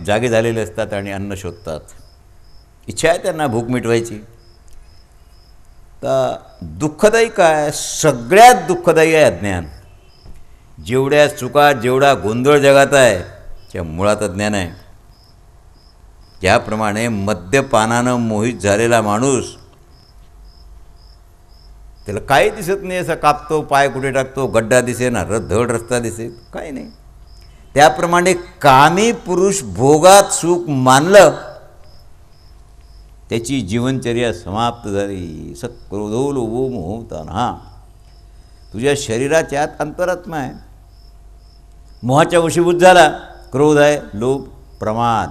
जागे झालेले असतात आणि अन्न शोधतात. इच्छा आहे त्यांना भूक मिटवायची. तर दुःखदायी काय? सगळ्यात दुःखदायी आहे अज्ञान. जेवढ्या चुका, जेवढा गोंधळ जगात आहे त्या मुळात अज्ञान आहे. ज्याप्रमाणे मद्यपानानं मोहित झालेला माणूस, त्याला काही दिसत नाही, असं कापतो, पाय कुठे टाकतो, गड्डा दिसेना, धड रस्ता दिसेल, काही नाही. त्याप्रमाणे कामी पुरुष भोगात सुख मानलं, त्याची जीवनचर्या समाप्त झाली. सक्रोधो लोभो मोहताना. तुझ्या शरीराच्या आत अंतरात्मा आहे, मोहाच्या वशीभूत झाला. क्रोध आहे, लोभ, प्रमाद.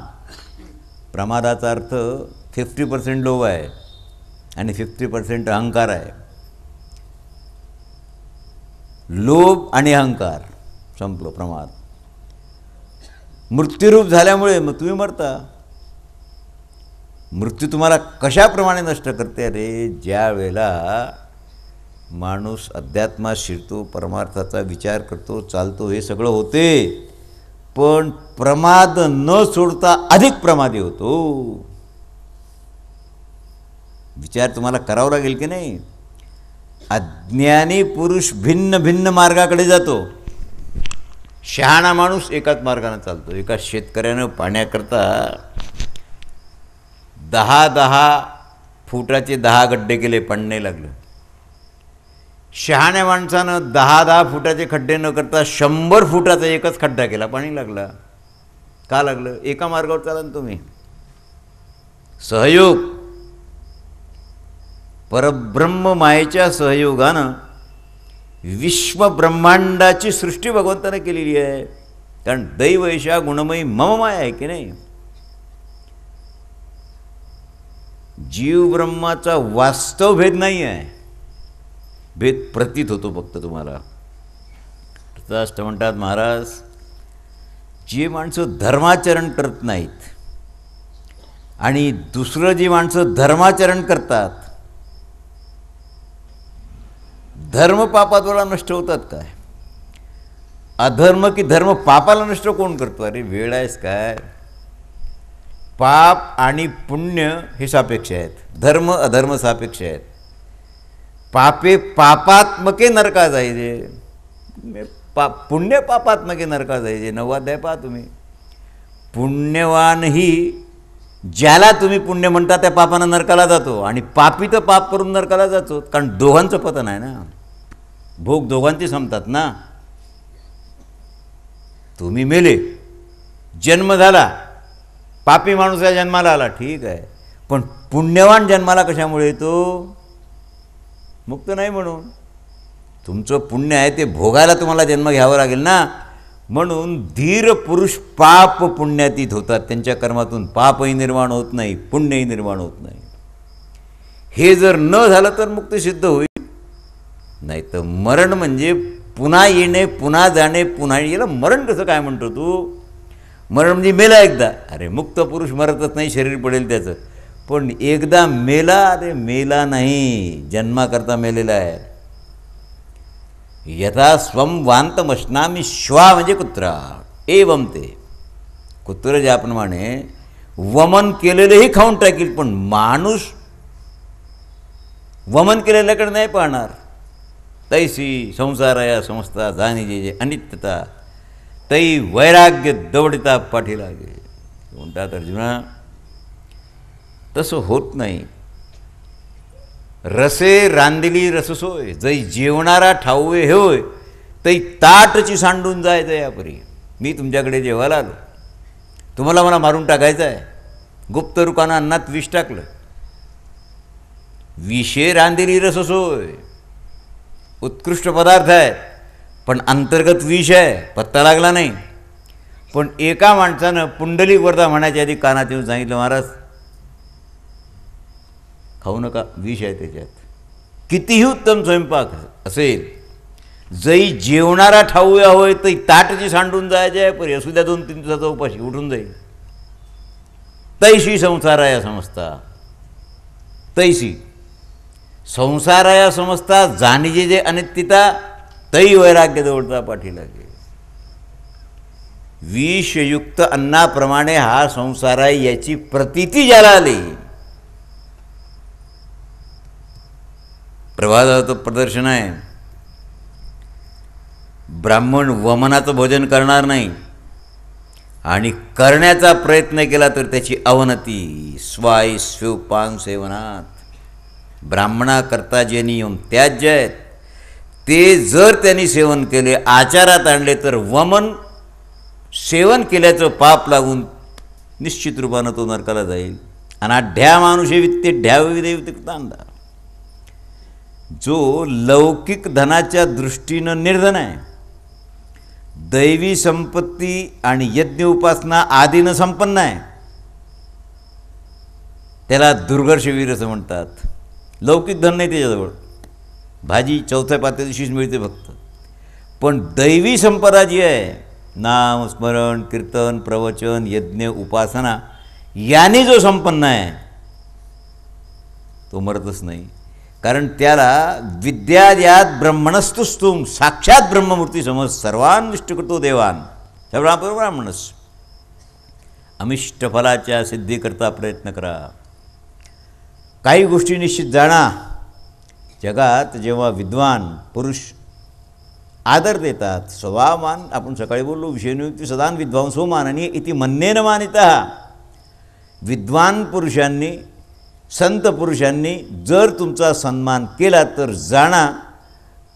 प्रमादाचा अर्थ 50% लोभ आहे आणि 50% अहंकार आहे. लोभ आणि अहंकार संपलो, प्रमाद. मृत्यूरूप झाल्यामुळे मग तुम्ही मरता. मृत्यू तुम्हाला कशाप्रमाणे नष्ट करते? अरे, ज्या वेळेला माणूस अध्यात्मात शिरतो, परमार्थाचा विचार करतो, चालतो, हे सगळं होते, पण प्रमाद न सोडता अधिक प्रमादी होतो. विचार तुम्हाला करावा लागेल की नाही? अज्ञानी पुरुष भिन्न भिन्न मार्गाकडे जातो, शहाणा माणूस एकाच मार्गाने चालतो. एका शेतकऱ्यानं पाण्याकरता 10 फुटाचे 10 गड्डे केले, पाणी नाही लागलं. शहाण्या माणसानं 10 फुटाचे खड्डे न करता 100 फुटाचा एकच खड्डा केला, पाणी लागला. का लागलं? एका मार्गावर चाला ना तुम्ही. सहयोग, परब्रह्म मायेच्या सहयोगानं विश्व ब्रह्मांडाची सृष्टी भगवंताने केलेली आहे. कारण दैव ऐशा गुणमयी मम माया आहे की नाही? जीव ब्रह्माचा वास्तव भेद नाही आहे, भेद प्रतीत होतो फक्त तुम्हाला. असं म्हणतात महाराज, जी माणसं धर्माचरण करत नाहीत आणि दुसरं जी माणसं धर्माचरण करतात, धर्म पापाद्वारा नष्ट होतात काय? अधर्म की धर्म पापाला नष्ट कोण करतो? अरे वेळ आहेस काय? पाप आणि पुण्य हे सापेक्ष आहेत, धर्म अधर्म सापेक्ष आहेत. पापे पापात्मके नरका जायचे, पुण्य पापात्मके नरका जायचे. 9वा अध्याय पहा तुम्ही. पुण्यवानही ज्याला तुम्ही पुण्य म्हणता त्या पापानं नरकाला जातो, आणि पापी तर पाप करून नरकाला जातो. कारण दोघांचं पतन आहे ना, भोग दोघांचे संपतात ना. तुम्ही मेले, जन्म झाला, पापी माणूस या जन्माला आला, ठीक आहे, पण पुण्यवान जन्माला कशामुळे येतो? मुक्त नाही म्हणून. तुमचं पुण्य आहे ते भोगायला तुम्हाला जन्म घ्यावा लागेल ना. म्हणून धीर पुरुष पाप पुण्यातीत होतात. त्यांच्या कर्मातून पापही निर्माण होत नाही, पुण्यही निर्माण होत नाही. हे जर न झालं तर मुक्ती सिद्ध होईल. नाही तर मरण म्हणजे पुन्हा येणे, पुन्हा जाणे, पुन्हा. याला मरण कसं काय म्हणतो तू? मरण म्हणजे मेला एकदा. अरे मुक्त पुरुष मरतच नाही, शरीर पडेल त्याचं. पण एकदा मेला, अरे मेला नाही, जन्माकरता मेलेला आहे. यथा स्वम वांतमश्नामी श्वा म्हणजे कुत्रा एवं ते. कुत्र ज्याप्रमाणे वमन केलेलेही खाऊन टाकील, पण माणूस वमन केलेल्याकडे नाही पाहणार. तैसी संसाराया समजता जाणी जे अनित्यता तै वैराग्य दवडिता पाठी लागे. म्हणतात अर्जुना, तसं होत नाही. रसे रांदिली रससोय, जै जेवणारा ठाऊवे होय, तै ताटची सांडून जायचं यापरी. मी तुमच्याकडे जेवायला आलो, तुम्हाला मला मारून टाकायचं आहे. गुप्त रुकानं अन्नात विष टाकलं. विषे रांदिली रससोय, उत्कृष्ट पदार्थ आहे, पण अंतर्गत विष आहे, पत्ता लागला नाही. पण एका माणसानं पुंडलिक वरदा म्हणायच्या आधी कानात येऊन सांगितलं, महाराज खाऊ नका, विष आहे त्याच्यात. कितीही उत्तम स्वयंपाक असेल, जै जेवणारा ठाऊया होय तै ताटची सांडून जायचे आहे, परी असू द्या 2-3 दिवसाचा उपाशी उठून जाईल. तैशी संसाराया समजता, तैशी संसाराया समजता जाणीजे जे अनित्यता तै वैराग्य दवडता पाठी लागे. विषयुक्त अन्नाप्रमाणे हा संसार आहे याची प्रतीती ज्याला आली, प्रभादाचं प्रदर्शन आहे, ब्राह्मण वमनाचं भोजन करणार नाही आणि करण्याचा प्रयत्न केला तर त्याची अवनती, स्वाय स्व्युपान सेवनात, ब्राह्मणाकरता जे नियम त्याज्य आहेत ते जर त्यांनी सेवन केले, आचारात आणले तर वमन सेवन केल्याचं पाप लागून निश्चित रूपानं तो नरकाला जाईल. अनाढ्या मानुषे वित्ते ढ्याविदेवतिक्तांदा, जो लौकिक धनाच्या दृष्टीनं निर्धन आहे, दैवी संपत्ती आणि यज्ञ उपासना आदीनं संपन्न आहे, त्याला दुर्घर्षवीर असं म्हणतात. लौकिक धन नाही त्याच्याजवळ, भाजी चौथ्या पाचव्या दिवशीच मिळते फक्त, पण दैवी संपदा जी आहे, नाम स्मरण कीर्तन प्रवचन यज्ञ उपासना याने जो संपन्न आहे तो मरतच नाही. कारण त्याला विद्याद्यात ब्रह्मणस्तुस्तुम, साक्षात ब्रह्ममूर्ती समज, सर्वान विष्टकृतो देवान सर्व ब्राह्मणस. अमिष्टफलाच्या सिद्धीकरता प्रयत्न करा. काही गोष्टी निश्चित जाणा. जगात जेव्हा विद्वान पुरुष आदर देतात, स्वभावमान, आपण सकाळी बोललो विषयनियुक्ती सदान विद्वांसो माननीय इति मन्येन मानितः, विद्वान पुरुषांनी संत पुरुषांनी जर तुमचा सन्मान केला तर जाणा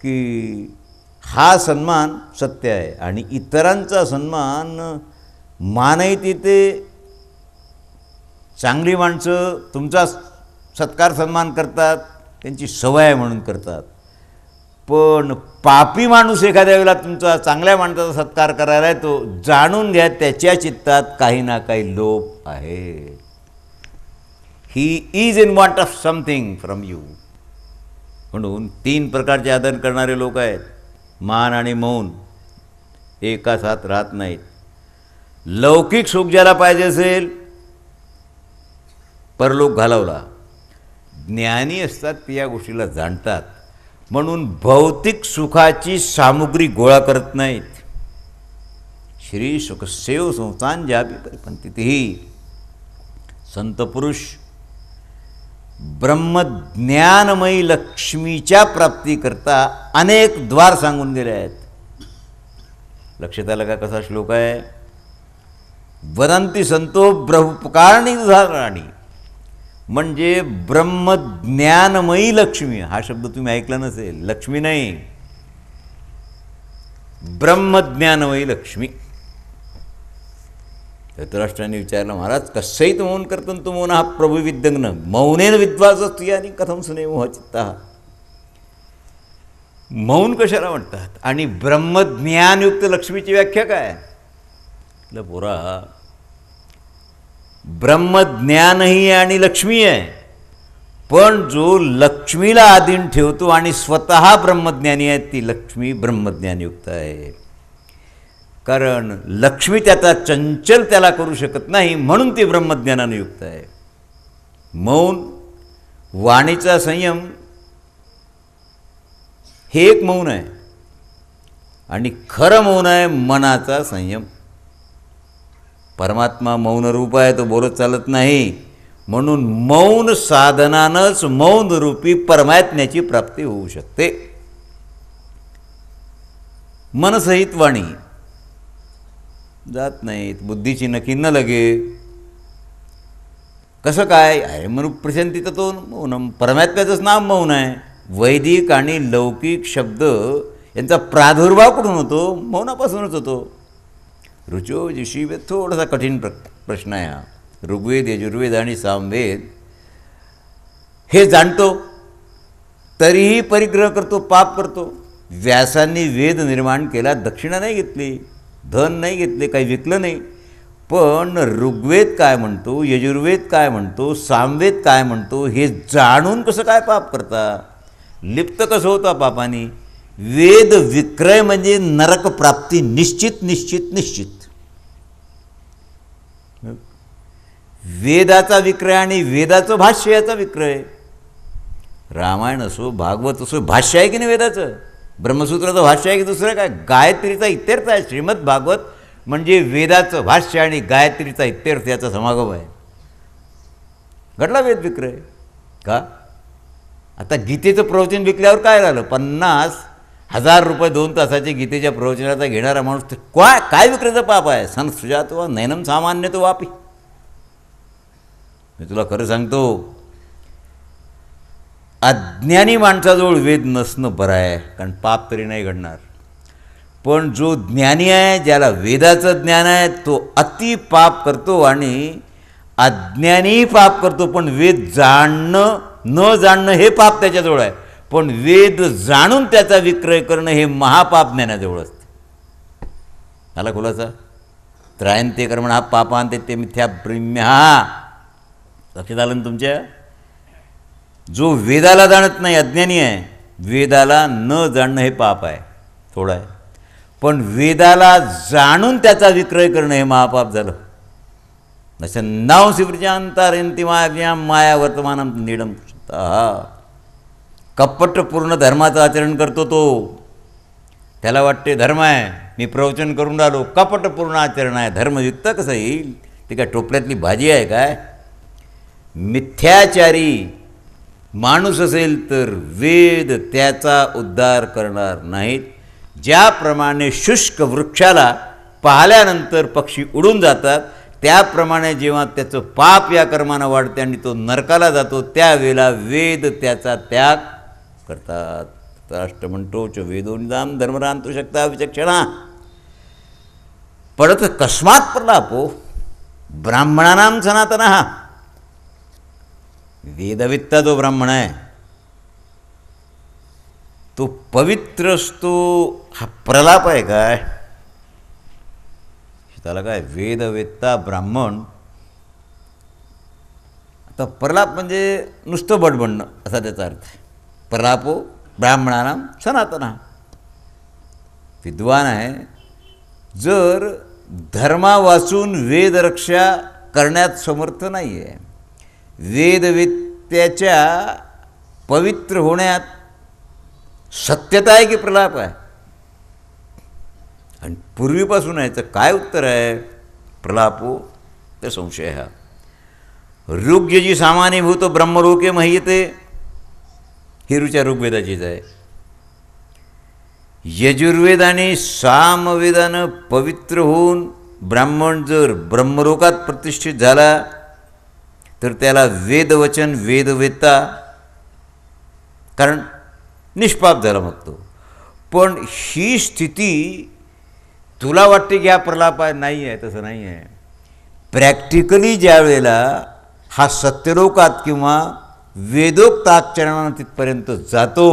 की हा सन्मान सत्य आहे. आणि इतरांचा सन्मान मानयती ते चांगली माणसं तुमचा सत्कार सन्मान करतात, त्यांची सवय आहे म्हणून करतात. पण पापी माणूस एखाद्या वेळेला तुमचा चांगल्या माणसाचा सत्कार करायला तो जाणून घ्या त्याच्या चित्तात काही ना काही लोभ आहे. He is in want of something from you. म्हणून 3 प्रकारचे आदर करणारे लोक आहेत. मान आणि मौन एकाच हात राहत नाहीत. लौकिक सुख ज्याला पाहिजे असेल, परलोक घालवला, ज्ञानी असतात ते या गोष्टीला जाणतात, म्हणून भौतिक सुखाची सामुग्री गोळा करत नाहीत. श्री सुखसेव संस्थांजापी परिपंथितही. संत पुरुष ब्रह्मज्ञानमयी लक्ष्मीच्या प्राप्तीकरता अनेक द्वार सांगून गेले आहेत. लक्षात आलं का कसा श्लोक आहे? वदंती संतो ब्रह्मोपकारणी उदाहरणानी, म्हणजे ब्रह्मज्ञानमयी लक्ष्मी. हा शब्द तुम्ही ऐकला नसेल. लक्ष्मी नाही, ब्रह्मज्ञानमयी लक्ष्मी. धृतराष्ट्राने विचारलं, महाराज कसंही तो मौन करतं तो मौन हा प्रभू विद्यग्न मौनेन विद्वास असतो आणि कथम सुने मोहचित्ता. मौन कशाला म्हणतात आणि ब्रह्मज्ञानयुक्त लक्ष्मीची व्याख्या काय? पोरा, ब्रह्मज्ञानही आणि लक्ष्मी आहे, पण जो लक्ष्मीला आधीन ठेवतो आणि स्वतः ब्रह्मज्ञानी आहे ती लक्ष्मी ब्रह्मज्ञानयुक्त आहे. कारण लक्ष्मी त्याचा चंचल त्याला करू शकत नाही म्हणून ती ब्रह्मज्ञानाने युक्त आहे. मौन, वाणीचा संयम हे एक मौन आहे आणि खरं मौन आहे मनाचा संयम. परमात्मा मौन रूप आहे, तो बोलत चालत नाही. म्हणून मौन साधनानंच मौन रूपी परमात्म्याची प्राप्ती होऊ शकते. मनसहित वाणी जात नाहीत, बुद्धीची नक्की न लगे. कसं काय आहे? म्हणून प्रशांती तर तो मौन, परमात्म्याचंच नाम मौन आहे. वैदिक आणि लौकिक शब्द यांचा प्रादुर्भाव कुठून होतो? मौनापासूनच होतो. ऋचो यजुर्वेद थोडासा कठीण प्रश्न आहे हा. ऋग्वेद, यजुर्वेद आणि सामवेद हे जाणतो तरीही परिग्रह करतो, पाप करतो. व्यासांनी वेद निर्माण केला, दक्षिणा नाही घेतली, धन नाही घेतले, काही विकलं नाही. पण ऋग्वेद काय म्हणतो, यजुर्वेद काय म्हणतो, सामवेद काय म्हणतो हे जाणून कसं काय पाप करता? लिप्त कसं होता पापानी? वेद विक्रय म्हणजे नरक प्राप्ती निश्चित निश्चित निश्चित. वेदाचा विक्रय आणि वेदाचं भाष्य याचा विक्रय. रामायण असो, भागवत असो, भाष्य आहे की नाही वेदाचं? ब्रह्मसूत्राचं भाष्य आहे की दुसरं काय? गायत्रीचा इत्यर्थ आहे. श्रीमद भागवत म्हणजे वेदाचं भाष्य आणि गायत्रीचा इत्यर्थ याचा समागम आहे. घडला वेद विक्रय का? आता गीतेचं प्रवचन विकल्यावर काय झालं? 50,000 रुपये 2 तासाचे गीतेच्या प्रवचनाचा घेणारा माणूस काय विक्रेचं पाप आहे? संसृजात वा नैनम सामान्य तो वापी. मी तुला खरं सांगतो, अज्ञानी माणसाजवळ वेद नसणं बरं आहे, कारण पाप तरी नाही घडणार. पण जो ज्ञानी आहे, ज्याला वेदाचं ज्ञान आहे, तो अति पाप करतो आणि अज्ञानीही पाप करतो. पण वेद जाणणं न जाणणं हे पाप त्याच्याजवळ आहे, पण वेद जाणून त्याचा विक्रय करणं हे महापाप ज्ञानाजवळ असते. आला खुलासा? त्रायंते कर्मण हा पापांते ते मिथ्या ब्रह्म्या. लक्षात आलं ना तुमच्या? जो वेदाला जाणत नाही, अज्ञानी आहे, वेदाला न जाणणं हे पाप आहे, थोडं आहे. पण वेदाला जाणून त्याचा विक्रय करणं हे महापाप झालं. नशन नाव शिवजांतारंती माया माया वर्तमानम निडम. कपटपूर्ण धर्माचं आचरण करतो तो. त्याला वाटते धर्म आहे, मी प्रवचन करून राहिलो, कपटपूर्ण आचरण आहे. धर्मयुक्त कसं येईल? ते काय टोपल्यातली भाजी आहे काय? मिथ्याचारी माणूस असेल तर वेद त्याचा उद्धार करणार नाहीत. ज्याप्रमाणे शुष्क वृक्षाला पाहिल्यानंतर पक्षी उडून जातात, त्याप्रमाणे जेव्हा त्याचं पाप या कर्मानं वाढते आणि तो नरकाला जातो, त्यावेळेला वेद त्याचा त्याग करतात. राष्ट्र म्हणतो च वेदोनिदान धर्मरांतू शकता विचक्षणा. परत कस्मात प्रलापो ब्राह्मणानां सनातनः. वेदवित्ता जो ब्राह्मण आहे तो पवित्र असतो. हा प्रलाप आहे काय? त्याला काय वेदवेत्ता ब्राह्मण. आता प्रलाप म्हणजे नुसतं बडबडणं असा त्याचा अर्थ आहे. प्रलापो ब्राह्मणानां सनातनः. विद्वान आहे, जर धर्मा वाचून वेदरक्षा करण्यात समर्थ नाही आहे, वेदवेत्त्याच्या पवित्र होण्यात सत्यता आहे की प्रलाप आहे? आणि पूर्वीपासून याचं काय उत्तर आहे? प्रलापो ते संशय. हा ऋग्यजी सामान्यभूत ब्रह्मलोके मह्यते ही ऋच्या ऋग्वेदाचीच आहे. यजुर्वेद आणि सामवेदानं पवित्र होऊन ब्राह्मण जर ब्रह्मलोकात प्रतिष्ठित झाला तर त्याला वेदवचन वेदवेत्ता, कारण निष्पाप झाला मग तो. पण ही स्थिती तुला वाटते की हा प्रलाप आहे, नाही आहे, तसं नाही आहे. प्रॅक्टिकली ज्या वेळेला हा सत्यलोकात किंवा वेदोक्त आचरणानं तिथपर्यंत जातो,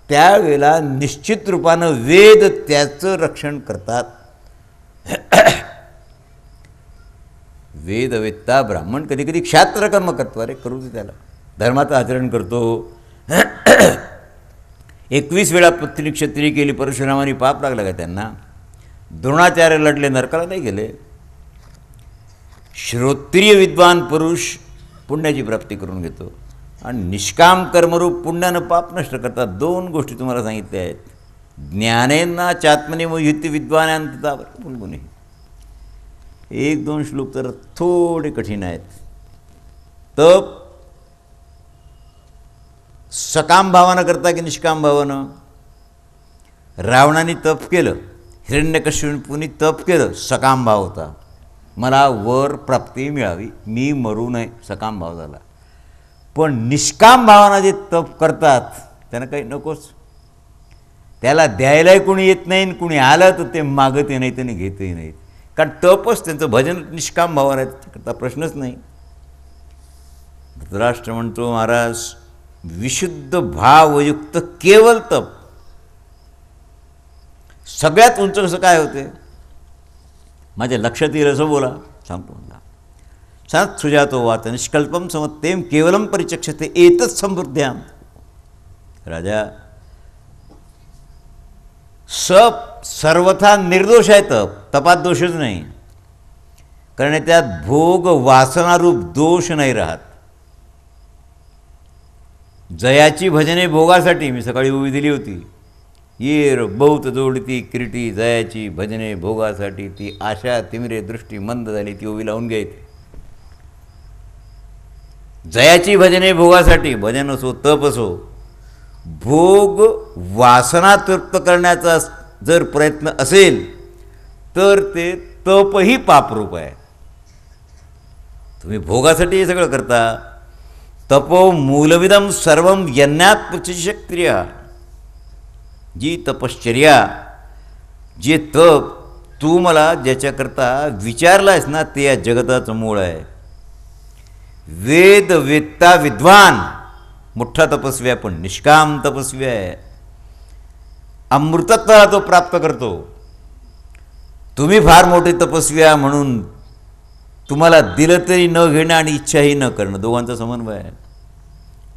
त्यावेळेला निश्चित रूपानं वेद त्याचं रक्षण करतात. वेदवेत्ता ब्राह्मण कधी कधी क्षात्रकर्म करतो. अरे करू दे त्याला, धर्माचं आचरण करतो. 21 वेळा पत्नी क्षत्रिय केली, परशुरामानी पाप लागला का त्यांना? द्रोणाचार्य लढले, नरकाला नाही गेले. श्रोत्रिय विद्वान पुरुष पुण्याची प्राप्ती करून घेतो आणि निष्काम कर्मरूप पुण्यानं पाप नष्ट करतात. 2 गोष्टी तुम्हाला सांगितल्या आहेत. ज्ञानेना चात्मने मोहिती विद्वानांतता गुणगुणी. 1-2 श्लोक तर थोडे कठीण आहेत. तप सकाम भावानं करता की निष्काम भावानं? रावणाने तप केलं, हिरण्यकश्यपूने तप केलं, सकाम भाव होता. मला वर प्राप्ती मिळावी, मी मरू नये, सकाम भाव झाला. पण निष्काम भावानं जे तप करतात त्यांना काही नकोच. त्याला द्यायलाही कोणी येत नाही, कुणी आलं तर ते मागतही नाहीत आणि घेतही नाहीत, कारण तपच त्यांचं भजन निष्काम भावानं आहे, त्याकरता प्रश्नच नाही. धृतराष्ट्र म्हणतो, महाराज विशुद्ध भावयुक्त केवळ तप सगळ्यात उंच कसं काय होते? माझ्या लक्षात येईल असं बोला, सांगतो मला. सात सुजातो वाच निष्कल्पम समत्तेम केवलम परिचक्षते एतत् समृद्ध्याम. राजा, सप सर्वथा निर्दोष आहे. तपात दोषच नाही, कारण त्यात भोग वासनारूप दोष नाही राहत. जयाची भजने भोगासाठी मी सकाळी उभी दिली होती. येर बहुत जोडती किरीटी जयाची भजने भोगासाठी ती आशा तिमिरे दृष्टी मंद झाली ती ओवी लावून घ्यायची. जयाची भजने भोगासाठी भजन असो तप असो भोग वासना तृप्त करण्याचा जर प्रयत्न असेल तर ते तपही पापरूप आहे. तुम्ही भोगासाठी हे सगळं करता. तपो मूलविदम सर्वम यज्ञात प्रचिशक्रिया. जी तपश्चर्या जे तप तू मला ज्याच्याकरता विचारलायस ना ते या जगताचं मूळ आहे. वेद वेत्ता विद्वान मोठा तपस्वी आहे पण निष्काम तपस्वी आहे. अमृतत्व तो प्राप्त करतो. तुम्ही फार मोठे तपस्वी आहे म्हणून तुम्हाला दिलं तरी न घेणं आणि इच्छाही न करणं दोघांचा समन्वय आहे.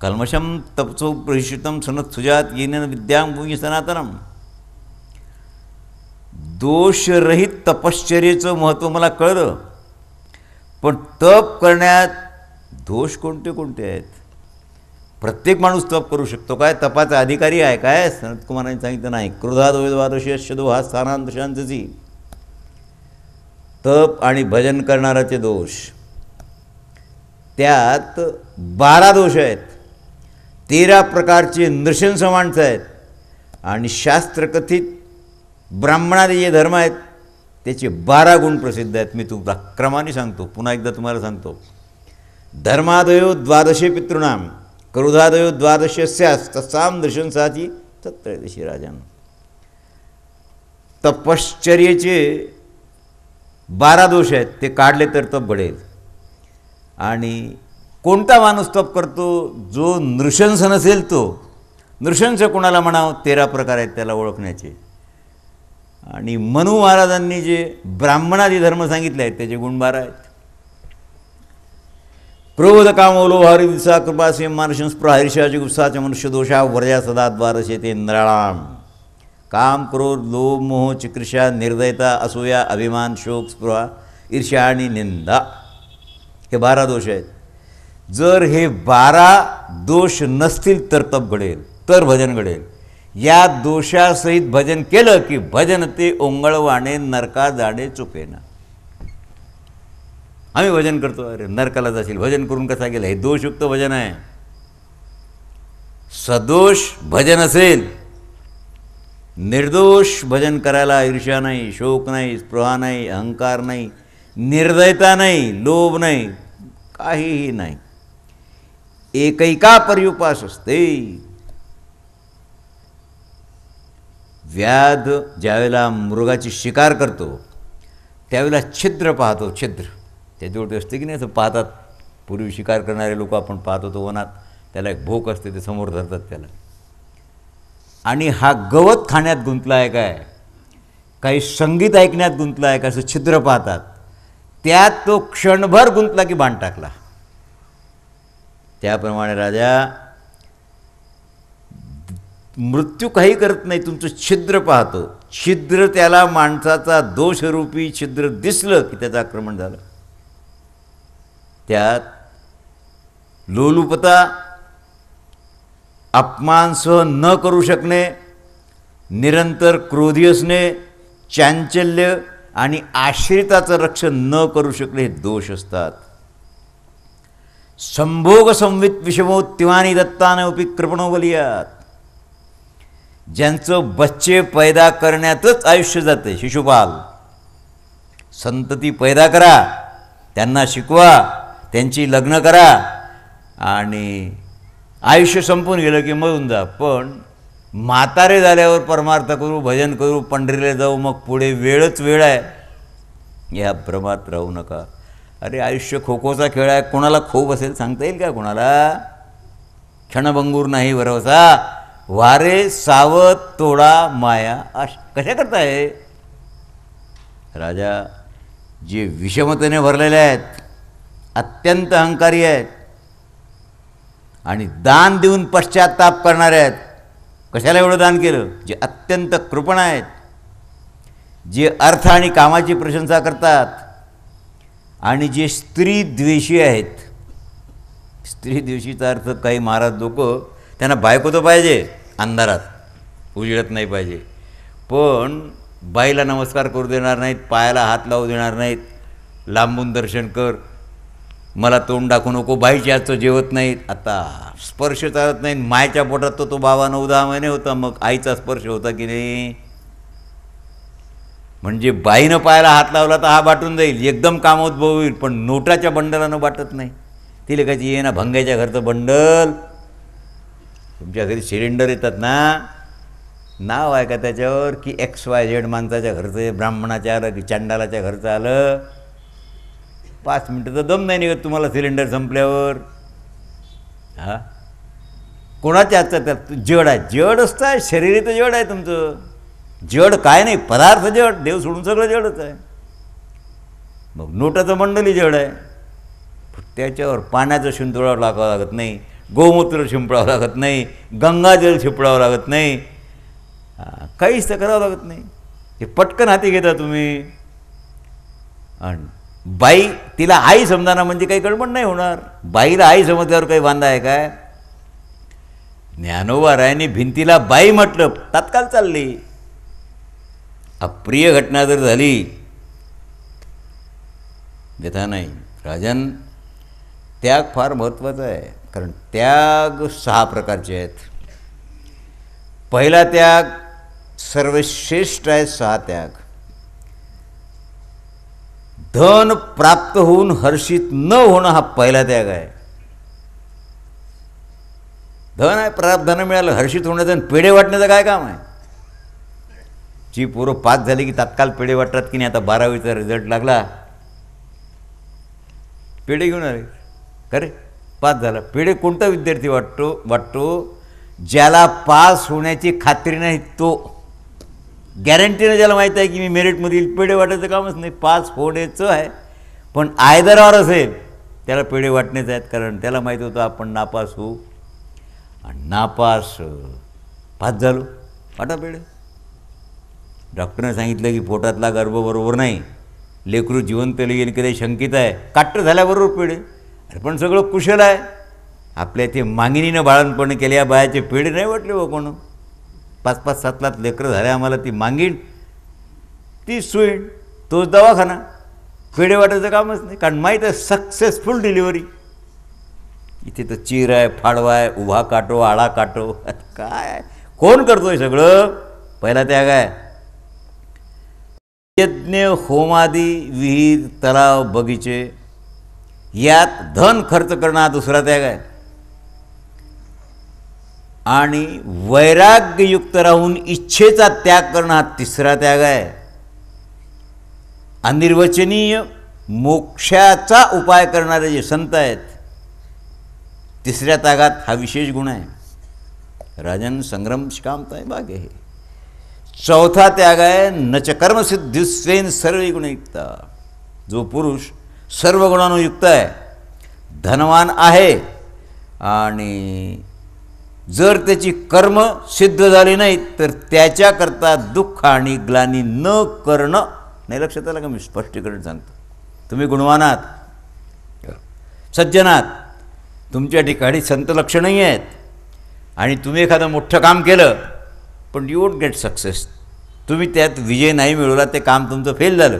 कल्मषम तपसो प्रहिषितम सनत सुजात येन विद्यां भूमी सनातनम. दोषरहित तपश्चर्येचं महत्त्व मला कळलं. पण तप करण्यात दोष कोणते कोणते आहेत? प्रत्येक माणूस तप करू शकतो काय? तपाचा अधिकारी आहे काय? सनतकुमारांनी सांगितलं नाही. क्रोधाद्वेषदो हा स्थानांतशांतची. तप आणि भजन करणाराचे दोष त्यात 12 दोष आहेत. 13 प्रकारचे नृशंस माणसं आहेत आणि शास्त्रकथित ब्राह्मणादि जे धर्म आहेत त्याचे 12 गुण प्रसिद्ध आहेत. मी तुम्हाला क्रमाने सांगतो. पुन्हा एकदा तुम्हाला सांगतो. धर्मादयो द्वादशे पितॄणाम क्रोधादयो द्वादशस्यास तत्साम नृशंसाची तत्त्रयोदशी राजन. तपश्चर्येचे 12 दोष आहेत ते काढले तर तप घडेल. आणि कोणता माणूस तप करतो? जो नृशंस नसेल तो. नृशंस कोणाला म्हणावं? 13 प्रकार आहेत त्याला ओळखण्याचे. आणि मनू महाराजांनी जे ब्राह्मणादी धर्म सांगितले आहेत त्याचे गुण 12 आहेत. क्रोध कामोलो हरिदिसा कृपासे मानशं स्पृहा ईर्ष्या जुगुप्सा मनुष्य दोषा वर्जा सदा द्वारशे ते नराळाम. काम क्रोध लोभ मोह चिकृषा निर्दयता असूया अभिमान शोक स्पृहा ईर्ष्या आणि निंदा हे 12 दोष आहेत. जर हे 12 दोष नसतील तर तप घडेल तर भजन घडेल. या दोषासहित भजन केलं की भजन ते ओंगळवाणे नरका जाणे चुकेना. आम्ही भजन करतो. अरे नरकाला जाशील भजन करून कसा गेला? हे दोषयुक्त भजन आहे. सदोष भजन असेल निर्दोष भजन करायला ईर्ष्या नाही शोक नाही स्पृहा नाही अहंकार नाही निर्दयता नाही लोभ नाही काहीही नाही. एकैका पर्युपास असते. व्याध ज्यावेळेला मृगाची शिकार करतो त्यावेळेला छिद्र पाहतो. छिद्र त्याच्यावरती असते की नाही असं पाहतात. पूर्वी शिकार करणारे लोक आपण पाहत होतो वनात. त्याला एक भोक असते ते समोर धरतात त्याला. आणि हा गवत खाण्यात गुंतला आहे काय काही संगीत ऐकण्यात गुंतला आहे का असं छिद्र पाहतात. त्यात तो क्षणभर गुंतला की बाण टाकला. त्याप्रमाणे राजा मृत्यू काही करत नाही. तुमचं छिद्र पाहतो. छिद्र त्याला माणसाचा दोषरूपी छिद्र दिसलं की त्याचं आक्रमण झालं. त्यात लोलुपता अपमान सहन न करू शकणे निरंतर क्रोधी असणे चांचल्य आणि आश्रिताचं रक्षण न करू शकणे हे दोष असतात. संभोग संवित विषमोत्तिवानी दत्ताने उपी कृपणो बलियात. ज्यांचं बच्चे पैदा करण्यातच आयुष्य जाते. शिशुपाल संतती पैदा करा त्यांना शिकवा त्यांची लग्न करा आणि आयुष्य संपून गेलं की मरून जा. पण म्हातारे झाल्यावर परमार्थ करू भजन करू पंढरीला जाऊ मग पुढे वेळच वेळ आहे या भ्रमात राहू नका. अरे आयुष्य खो खोचा खेळ आहे. कोणाला खो बसेल सांगता येईल का? कोणाला क्षणभंगूर नाही भरवसा वारे सावत तोडा माया कशा करताय? राजा जे विषमतेने भरलेले आहेत अत्यंत अहंकारी आहेत आणि दान देऊन पश्चाताप करणारे आहेत. कशाला एवढं दान केलं? जे अत्यंत कृपण आहेत जे अर्थ आणि कामाची प्रशंसा करतात आणि जे स्त्री द्वेषी आहेत. स्त्री द्वेषीचा अर्थ काही महाराज लोक त्यांना बायको तर पाहिजे अंधारात उजळत नाही पाहिजे. पण बाईला नमस्कार करू देणार नाहीत, पायाला हात लावू देणार नाहीत, लांबून दर्शन कर, मला तोंड दाखवू नको, बाईच्या हातचं जेवत नाहीत. आता स्पर्श चालत नाही. मायच्या पोटात तो बाबा 9-10 महिने होता, मग आईचा स्पर्श होता की नाही? म्हणजे बाईनं पायाला हात लावला तर हा बाटून जाईल, एकदम कामोद्भव होईल. पण नोटाच्या बंडलानं बाटत नाही. तिला काय ये ना भंगाच्या घरचं बंडल. तुमच्या घरी सिलेंडर येतात ना, नाव आहे का त्याच्यावर की XYZ माणसाच्या घरचं, ब्राह्मणाच्या आलं की चांडालाच्या घरचं आलं, 5 मिनटं तर दम नाही निघत तुम्हाला सिलेंडर संपल्यावर. हां, कोणाच्या हातचं त्यात जड आहे? जड असतं आहे, शरीर तर जड आहे तुमचं. जड काय नाही, पदार्थ जड, देव सोडून सगळं जडच आहे. मग नोटाचं मंडळी जड आहे. त्याच्यावर पाण्याचं शिंपडावं लागत नाही, गोमूत्र शिंपडावं लागत नाही, गंगाजल शिंपडावं लागत नाही, काहीच तर करावं लागत नाही. हे पटकन हाती घेता तुम्ही. आणि बाई, तिला आई समजाना म्हणजे काही गडबड नाही होणार. बाईला आई समजल्यावर काही वांदा आहे काय? ज्ञानोबा रायांनी भिंतीला बाई म्हटलं, तात्काळ चालली. अप्रिय घटना जर झाली, व्यथा नाही. राजन, त्याग फार महत्त्वाचा आहे. कारण त्याग 6 प्रकारचे आहेत. पहिला त्याग सर्वश्रेष्ठ आहे. 6 त्याग. धन प्राप्त होऊन हर्षित न होणं हा पहिला त्याग आहे. धन आहे, प्रारब्धानं मिळालं, हर्षित होण्याचं आणि पेढे वाटण्याचं काय काम आहे? जी पोरं पास झाली की तात्काळ पेढे वाटतात की नाही. आता 12वीचा रिझल्ट लागला, पेढे घेऊन आले. खरे पास झाला, पेढे कोणता विद्यार्थी वाटतो ज्याला पास होण्याची खात्री नाही. तो गॅरंटीनं ज्याला माहीत आहे की मी मेरिटमध्ये येईल, पेढे वाटायचं कामच नाही. पास होण्याचं आहे, पण आयदरावर असेल त्याला पेढे वाटणेच आहेत. कारण त्याला माहीत होतं आपण नापास होऊ. आणि नापास पास झालो, वाटा पेढे. डॉक्टरने सांगितलं की पोटातला गर्भ बरोबर नाही, लेकरू जिवंत गेली की ते शंकित आहे, काट्ट झाल्याबरोबर पेढे. अरे पण सगळं कुशल आहे. आपल्या इथे मागिनीनं बाळणपणे केल्या बायाचे पेढे नाही वाटले हो कोण. 5-5, 7 लेकरं झाले आम्हाला. ती मागीन, ती सुईण, तोच दवाखाना. पेढे वाटायचं कामच नाही. कारण माहीत आहे सक्सेसफुल डिलिव्हरी. इथे तर चीर आहे, फाडवा आहे, उभा काटो, आळा काटो, काय कोण करतोय सगळं? पहिला त्याग आहे. यज्ञ, होमादी, विहीर, तलाव, बगीचे यात धन खर्च करणं हा दुसरा त्याग आहे. आणि वैराग्ययुक्त राहून इच्छेचा त्याग करणं हा तिसरा त्याग आहे. अनिर्वचनीय मोक्षाचा उपाय करणारे जे संत आहेत, तिसऱ्या त्यागात हा विशेष गुण आहे. राजन, संग्रम शिकामताय बागे हे. चौथा त्याग आहे नच कर्मसिद्धिस्वेन सर्व गुणयुक्ता. जो पुरुष सर्व गुणांनी युक्त आहे, धनवान आहे, आणि जर त्याची कर्म सिद्ध झाली नाहीत तर त्याच्याकरता दुःख आणि ग्लानी न करणं. नाही लक्षात आलं का? मी स्पष्टीकरण सांगतो. तुम्ही गुणवान आहात, सज्जन आहात, तुमच्या ठिकाणी संत लक्षणही आहेत, आणि तुम्ही एखादं मोठं काम केलं पण यू वोंट गेट सक्सेस, तुम्ही त्यात विजय नाही मिळवला, ते काम तुमचं फेल झालं,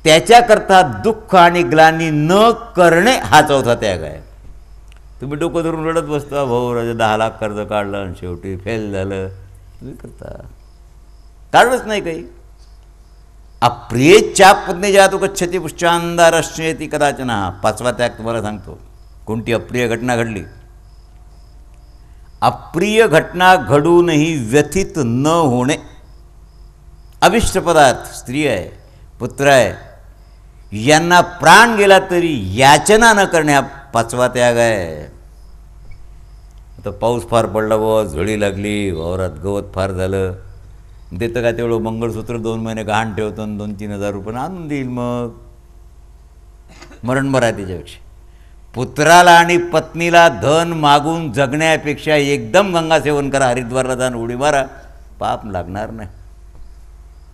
त्याच्याकरता दुःख आणि ग्लानी न करणे हा चौथा त्याग आहे. तुम्ही डोकं धरून रडत बसता, भाऊ राजा 10 लाख कर्ज काढलं आणि शेवटी फेल झालं. तुम्ही करता, काढलंच नाही काही. अप्रियेच्या पत्नी जातो गच्छती पुष्चांदारश्चेती कदाचन. हा 5वा त्याग तुम्हाला सांगतो. कोणती अप्रिय घटना घडली, अप्रिय घटना घडूनही व्यथित न होणे. अभिष्ट पदार्थ, स्त्री आहे, पुत्र आहे, यांना प्राण गेला तरी याचना न करणे हा 5वा त्याग आहे. आता पाऊस फार पडला, बुवा झळी लागली, वावरात गवत फार झालं, देतं का तेवढं मंगळसूत्र 2 महिने गहाण ठेवतो आणि 2-3 हजार रुपये आणून देईल. मग मरणभर आहे त्याच्यापेक्षा. पुत्राला आणि पत्नीला धन मागून जगण्यापेक्षा एकदम गंगा सेवन करा, हरिद्वारला जाऊन उडी मारा, पाप लागणार नाही.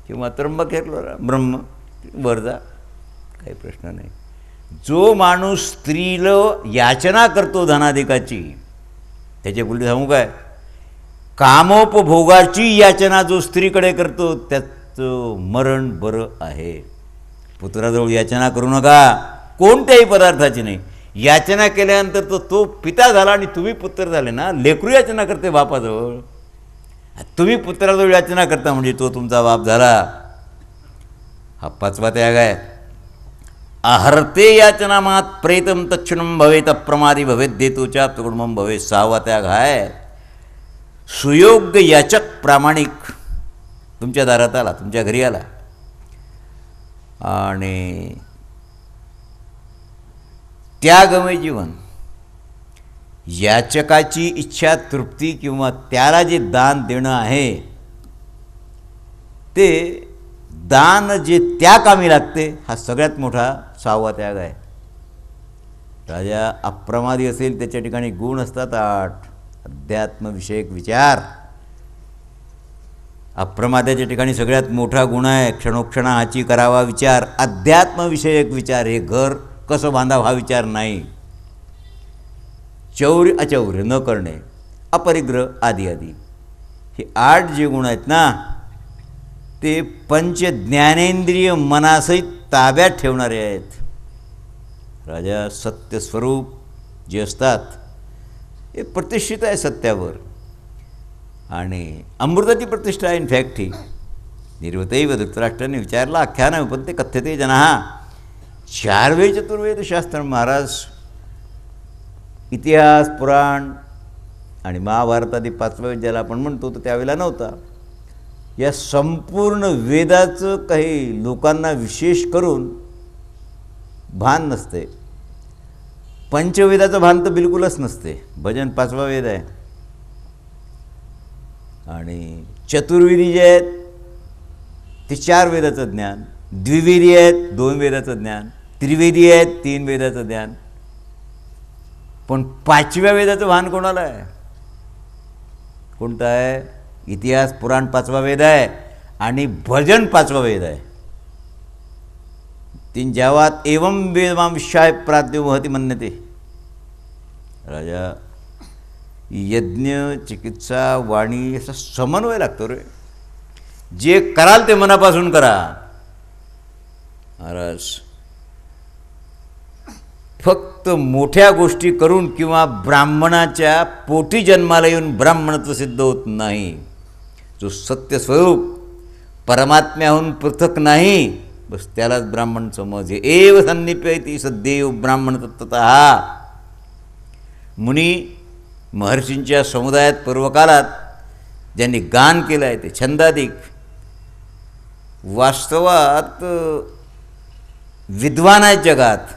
किंवा त्र्यंबकेश्वर ब्रह्म वर जा, काही प्रश्न नाही. जो माणूस स्त्रीला याचना करतो धनाधिकाची, त्याचे पुढे सांगू काय, कामोपभोगाची याचना जो स्त्रीकडे करतो त्याचं मरण बरं आहे. पुत्राजवळ याचना करू नका, कोणत्याही पदार्थाची नाही. याचना केल्यानंतर तो पिता झाला आणि तुम्ही पुत्र झाले ना. लेकरू याचना करते बापाजवळ, तुम्ही पुत्राजवळ याचना करता म्हणजे तो तुमचा बाप झाला. हा 5वा त्याग आहे. आहर्ते याचना मात प्रेतम तच्छुनम भवेत अप्रमादी भवेत देतोच्या कुटुंबम भवेत. 6वा त्याग आहे सुयोग्य याचक प्रामाणिक तुमच्या दारात आला, तुमच्या घरी आला आणि त्यागमय जीवन, याचकाची इच्छा तृप्ती किंवा त्याला जे दान देणं आहे ते दान जे त्या कामी लागते, हा सगळ्यात मोठा 6वा त्याग आहे. राजा अप्रमादी असेल त्याच्या ठिकाणी गुण असतात 8. अध्यात्मविषयक विचार. अप्रमादाच्या ठिकाणी सगळ्यात मोठा गुण आहे क्षणोक्षणा हाची करावा विचार. अध्यात्मविषयक विचार, हे घर कसं बांधावं हा विचार नाही. चौर्य अचौर्य न करणे, अपरिग्रह आदी आदी, हे 8 जे गुण आहेत ना ते पंच ज्ञानेंद्रिय मनासहित ताब्यात ठेवणारे आहेत. राजा सत्यस्वरूप जे असतात हे प्रतिष्ठित आहे सत्यावर आणि अमृताची प्रतिष्ठा आहे. इनफॅक्ट ही निर्वतैव धृतराष्ट्राने विचारला आख्यान उपते कथ्यते जनः 4 वेद चतुर्वेद शास्त्र. महाराज इतिहास पुराण आणि महाभारत आदी 5वा वेद ज्याला आपण म्हणतो तो त्यावेळेला नव्हता. या संपूर्ण वेदाचं काही लोकांना विशेष करून भान नसते. पंचवेदाचं भान तर बिलकुलच नसते. भजन 5वा वेद आहे आणि चतुर्वेदी जे आहेत ते 4 वेदाचं ज्ञान, द्विवेदी आहेत 2 वेदाचं ज्ञान, त्रिवेदी आहेत 3 वेदाचं ज्ञान. पण 5व्या वेदाचं भान कोणाला आहे? कोणतं आहे? इतिहास पुराण 5वा वेद आहे आणि भजन 5वा वेद आहे. 3 ज्यावात एवं वेदमां विश्वाय प्राज्ञो वहति मन्यते. राजा यज्ञ चिकित्सा वाणी असा समन्वय लागतो रे. जे कराल ते मनापासून करा. महाराज फक्त मोठ्या गोष्टी करून किंवा ब्राह्मणाच्या पोटी जन्माला येऊन ब्राह्मणत्व सिद्ध होत नाही. जो सत्यस्वरूप परमात्म्याहून पृथक नाही बस त्यालाच ब्राह्मण समज. एव सन्निप्यती सद्देव ब्राह्मण तत्ततः. मुनी महर्षींच्या समुदायात पूर्वकालात ज्यांनी गान केलं आहे ते छंदाधिक वास्तवात विद्वान आहेत जगात.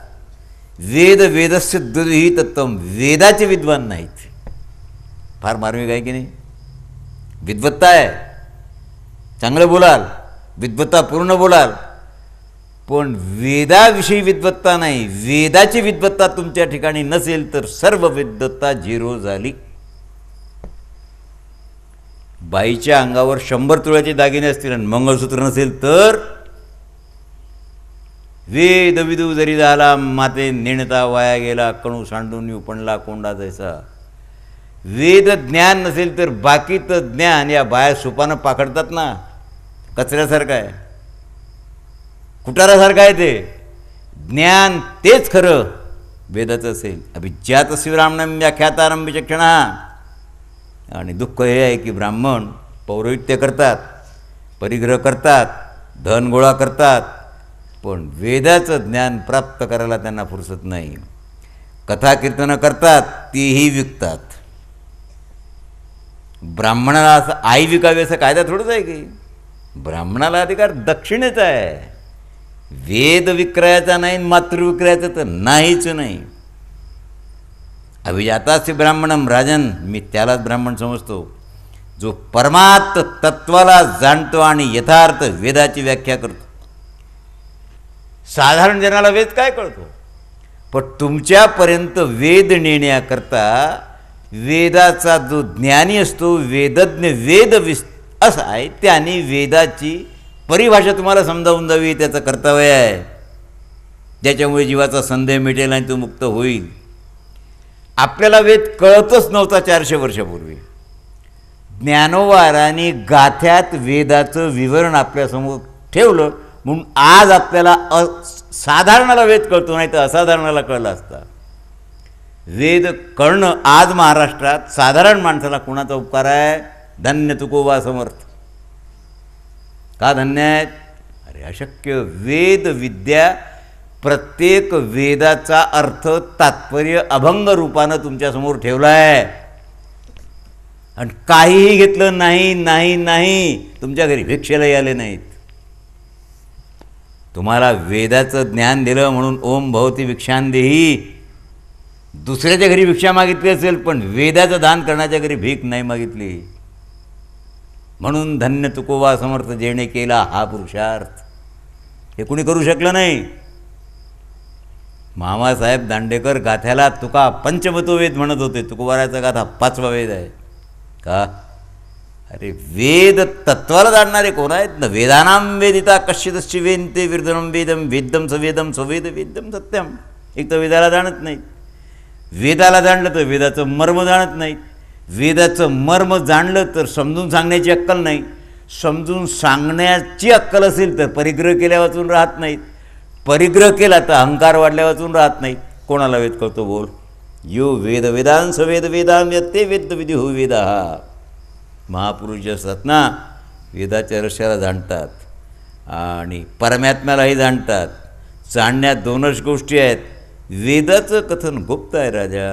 वेद वेदस्य दुर्हि तत्त्वम, वेदाचे विद्वान नाहीत. फार मार्मिक आहे की नाही? विद्वत्ता आहे, चांगलं बोलाल, विद्वत्ता पूर्ण बोलाल, पण वेदाविषयी विद्वत्ता नाही. वेदाची विद्वत्ता तुमच्या ठिकाणी नसेल तर सर्व विद्वत्ता 0 झाली. बाईच्या अंगावर 100 तुळ्याचे दागिने असतील आणि मंगळसूत्र नसेल तर वेद विदू जरी झाला माते नेणता वाया गेला, कणू सांडून उपणला कोंडा जैसा. वेद ज्ञान नसेल तर बाकीचं ज्ञान या बाया सुपानं पाखडतात ना, कचऱ्यासारखं आहे, कुटारासारखं आहे. ते ज्ञान तेच खरं वेदाचं असेल. अभिज्ञात शिवरामणं व्याख्यातारं विचक्षणा. आणि दुःख हे आहे की ब्राह्मण पौरोहित्य करतात, परिग्रह करतात, धन गोळा करतात, पण वेदाचं ज्ञान प्राप्त करायला त्यांना फुरसत नाही. कथा कीर्तनं करतात तीही विकतात. ब्राह्मणाला असं आई विकावी असं कायदा थोडंच आहे की? ब्राह्मणाला अधिकार दक्षिणेचा आहे, वेद विक्रयाचा नाही, मातृविक्रयाचा तर नाहीच नाही. अभिजातास्य ब्राह्मणम राजन, मी त्यालाच ब्राह्मण समजतो जो परमार्थ तत्वाला जाणतो आणि यथार्थ वेदाची व्याख्या करतो. साधारण जनाला वेद काय कळतो? पण तुमच्यापर्यंत वेद नेण्याकरता वेदाचा जो ज्ञानी असतो, वेदज्ञ वेद असा आहे, त्याने वेदाची परिभाषा तुम्हाला समजावून द्यावी, त्याचं कर्तव्य आहे. ज्याच्यामुळे जीवाचा संदेह मिटेल आणि तो मुक्त होईल. आपल्याला वेद कळतच नव्हता 400 वर्षापूर्वी. ज्ञानोबारांनी गाथ्यात वेदाचं विवरण आपल्यासमोर ठेवलं म्हणून आज आपल्याला साधारणाला वेद कळतो, नाही तर असाधारणाला कळला असता. वेद कळणं आज महाराष्ट्रात साधारण माणसाला कोणाचा उपकार आहे? धन्य तुकोबा समर्थ. का धन्य आहेत? अरे अशक्य. वेद विद्या, प्रत्येक वेदाचा अर्थ तात्पर्य अभंग रूपानं तुमच्यासमोर ठेवला आहे आणि काहीही घेतलं नाही. नाही नाही तुमच्या घरी भिक्षेलाही आले नाहीत. तुम्हाला वेदाचं ज्ञान दिलं म्हणून ओम भवती भिक्षांदेही. दुसऱ्याच्या घरी भिक्षा मागितली असेल पण वेदाचं दान करण्याच्या घरी भीक नाही मागितली. म्हणून धन्य तुकोबा समर्थ जेणे केला हा पुरुषार्थ. हे कुणी करू शकलं नाही. मामासाहेब दांडेकर गाथ्याला तुका पंचमतो वेद म्हणत होते. तुकोबाराचा गाथा 5वा वेद आहे. का? अरे वेद तत्वाला जाणणारे कोण आहेत ना? वेदानाम वेदिता कश्चिदश्च वेदते विरदनम वेदम वेद्यम सवेदम सवेद वेद्यम सत्यम. एक तर वेदाला जाणत नाहीत. वेदाला जाणलं तर वेदाचं मर्म जाणत नाहीत. वेदाचं मर्म जाणलं तर समजून सांगण्याची अक्कल नाही. समजून सांगण्याची अक्कल असेल तर परिग्रह केल्या वाचून राहत नाहीत. परिग्रह केला तर अहंकार वाढल्या वाचून राहत नाहीत. कोणाला वेद कळतो बोल? यो वेद वेदांस वेद वेदां यत्ते वेद विधी हो वेदा. महापुरुष जे असतात ना वेदाच्या रहस्याला जाणतात आणि परमात्म्यालाही जाणतात. जाणण्यात 2च गोष्टी आहेत. वेदाचं कथन गुप्त आहे राजा.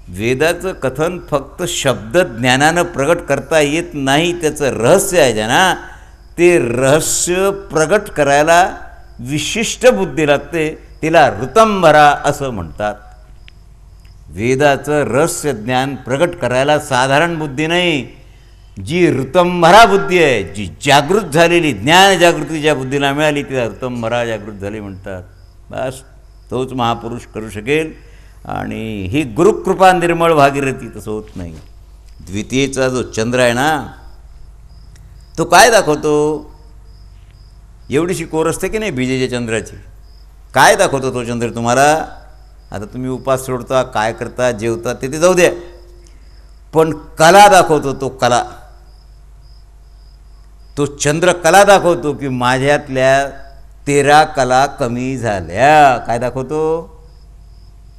वेदाचं कथन फक्त शब्द ज्ञानानं प्रगट करता येत नाही. त्याचं रहस्य आहे ज्यांना, ते रहस्य प्रगट करायला विशिष्ट बुद्धी लागते. तिला ऋतंभरा असं म्हणतात. वेदाचं रहस्य ज्ञान प्रगट करायला साधारण बुद्धी नाही, जी ऋतंभरा बुद्धी आहे, जी जागृत झालेली ज्ञान जागृती ज्या बुद्धीला मिळाली तिला ऋतंभरा जागृत झाली म्हणतात. बस तोच महापुरुष करू शकेल. आणि ही गुरुकृपा निर्मळ भागीरथी तसं होत नाही. द्वितीयेचा जो चंद्र आहे ना तो काय दाखवतो? एवढीशी कोर असते की नाही बीजेच्या चंद्राची. काय दाखवतो तो चंद्र तुम्हाला? आता तुम्ही उपास सोडता, काय करता, जेवता ते जाऊ द्या, पण कला दाखवतो. तो कला, तो चंद्र कला दाखवतो की माझ्यातल्या 13 कला कमी झाल्या. काय दाखवतो?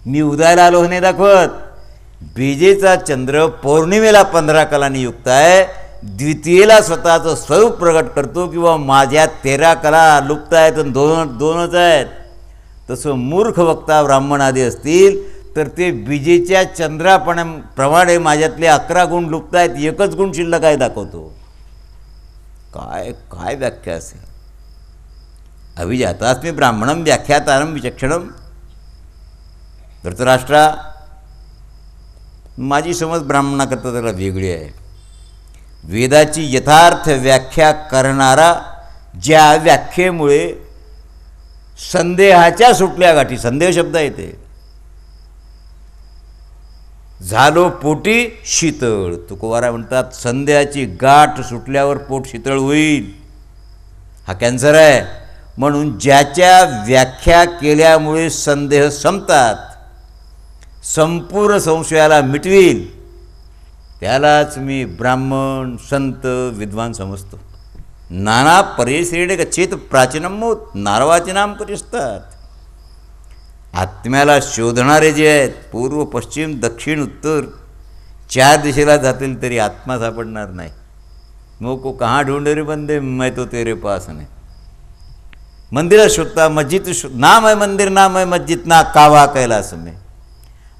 मी उदयाला आलो हे नाही दाखवत. बीजेचा चंद्र पौर्णिमेला 15 कलांनी युक्त आहे. द्वितीयेला स्वतःचं स्वरूप प्रगट करतो किंवा माझ्या 13 कला लुप्त आहेत आणि दोनच आहेत. तसं मूर्ख वक्ता ब्राह्मण आदी असतील तर ते बीजेच्या चंद्राप्रमाणे माझ्यातले 11 गुण लुप्त आहेत, 1च गुण शिल्लक आहे दाखवतो. काय काय व्याख्या असेल? अभिजातास्मी ब्राह्मणम व्याख्यातारम विचक्षणम. धृतराष्ट्रा, माझी समज ब्राह्मणाकरता त्याला वेगळी आहे. वेदाची यथार्थ व्याख्या करणारा ज्या व्याख्येमुळे संदेहाच्या सुटल्या गाठी, संदेह शब्द येते, झालो पोटी शीतळ. तुकोबारा म्हणतात संदेहाची गाठ सुटल्यावर पोट शीतळ होईल. हा कॅन्सर आहे. म्हणून ज्याच्या व्याख्या केल्यामुळे संदेह संपतात, संपूर्ण संशयाला मिटवील, त्यालाच मी ब्राह्मण संत विद्वान समजतो. नाना परेश्रेणे गच्छेत प्राचीनमोत नारवाचनाम करिस्तात. आत्म्याला शोधणारे जे आहेत, पूर्व पश्चिम दक्षिण उत्तर 4 दिशेला जातील तरी आत्मा सापडणार नाही. मोको कहाँ ढूंढे रे बंदे, मैं तो तेरे पास नहीं. मंदिरात शोधता, मस्जिद नाम आहे मंदिर, नाम आहे मस्जिद, ना कावा कैलास में.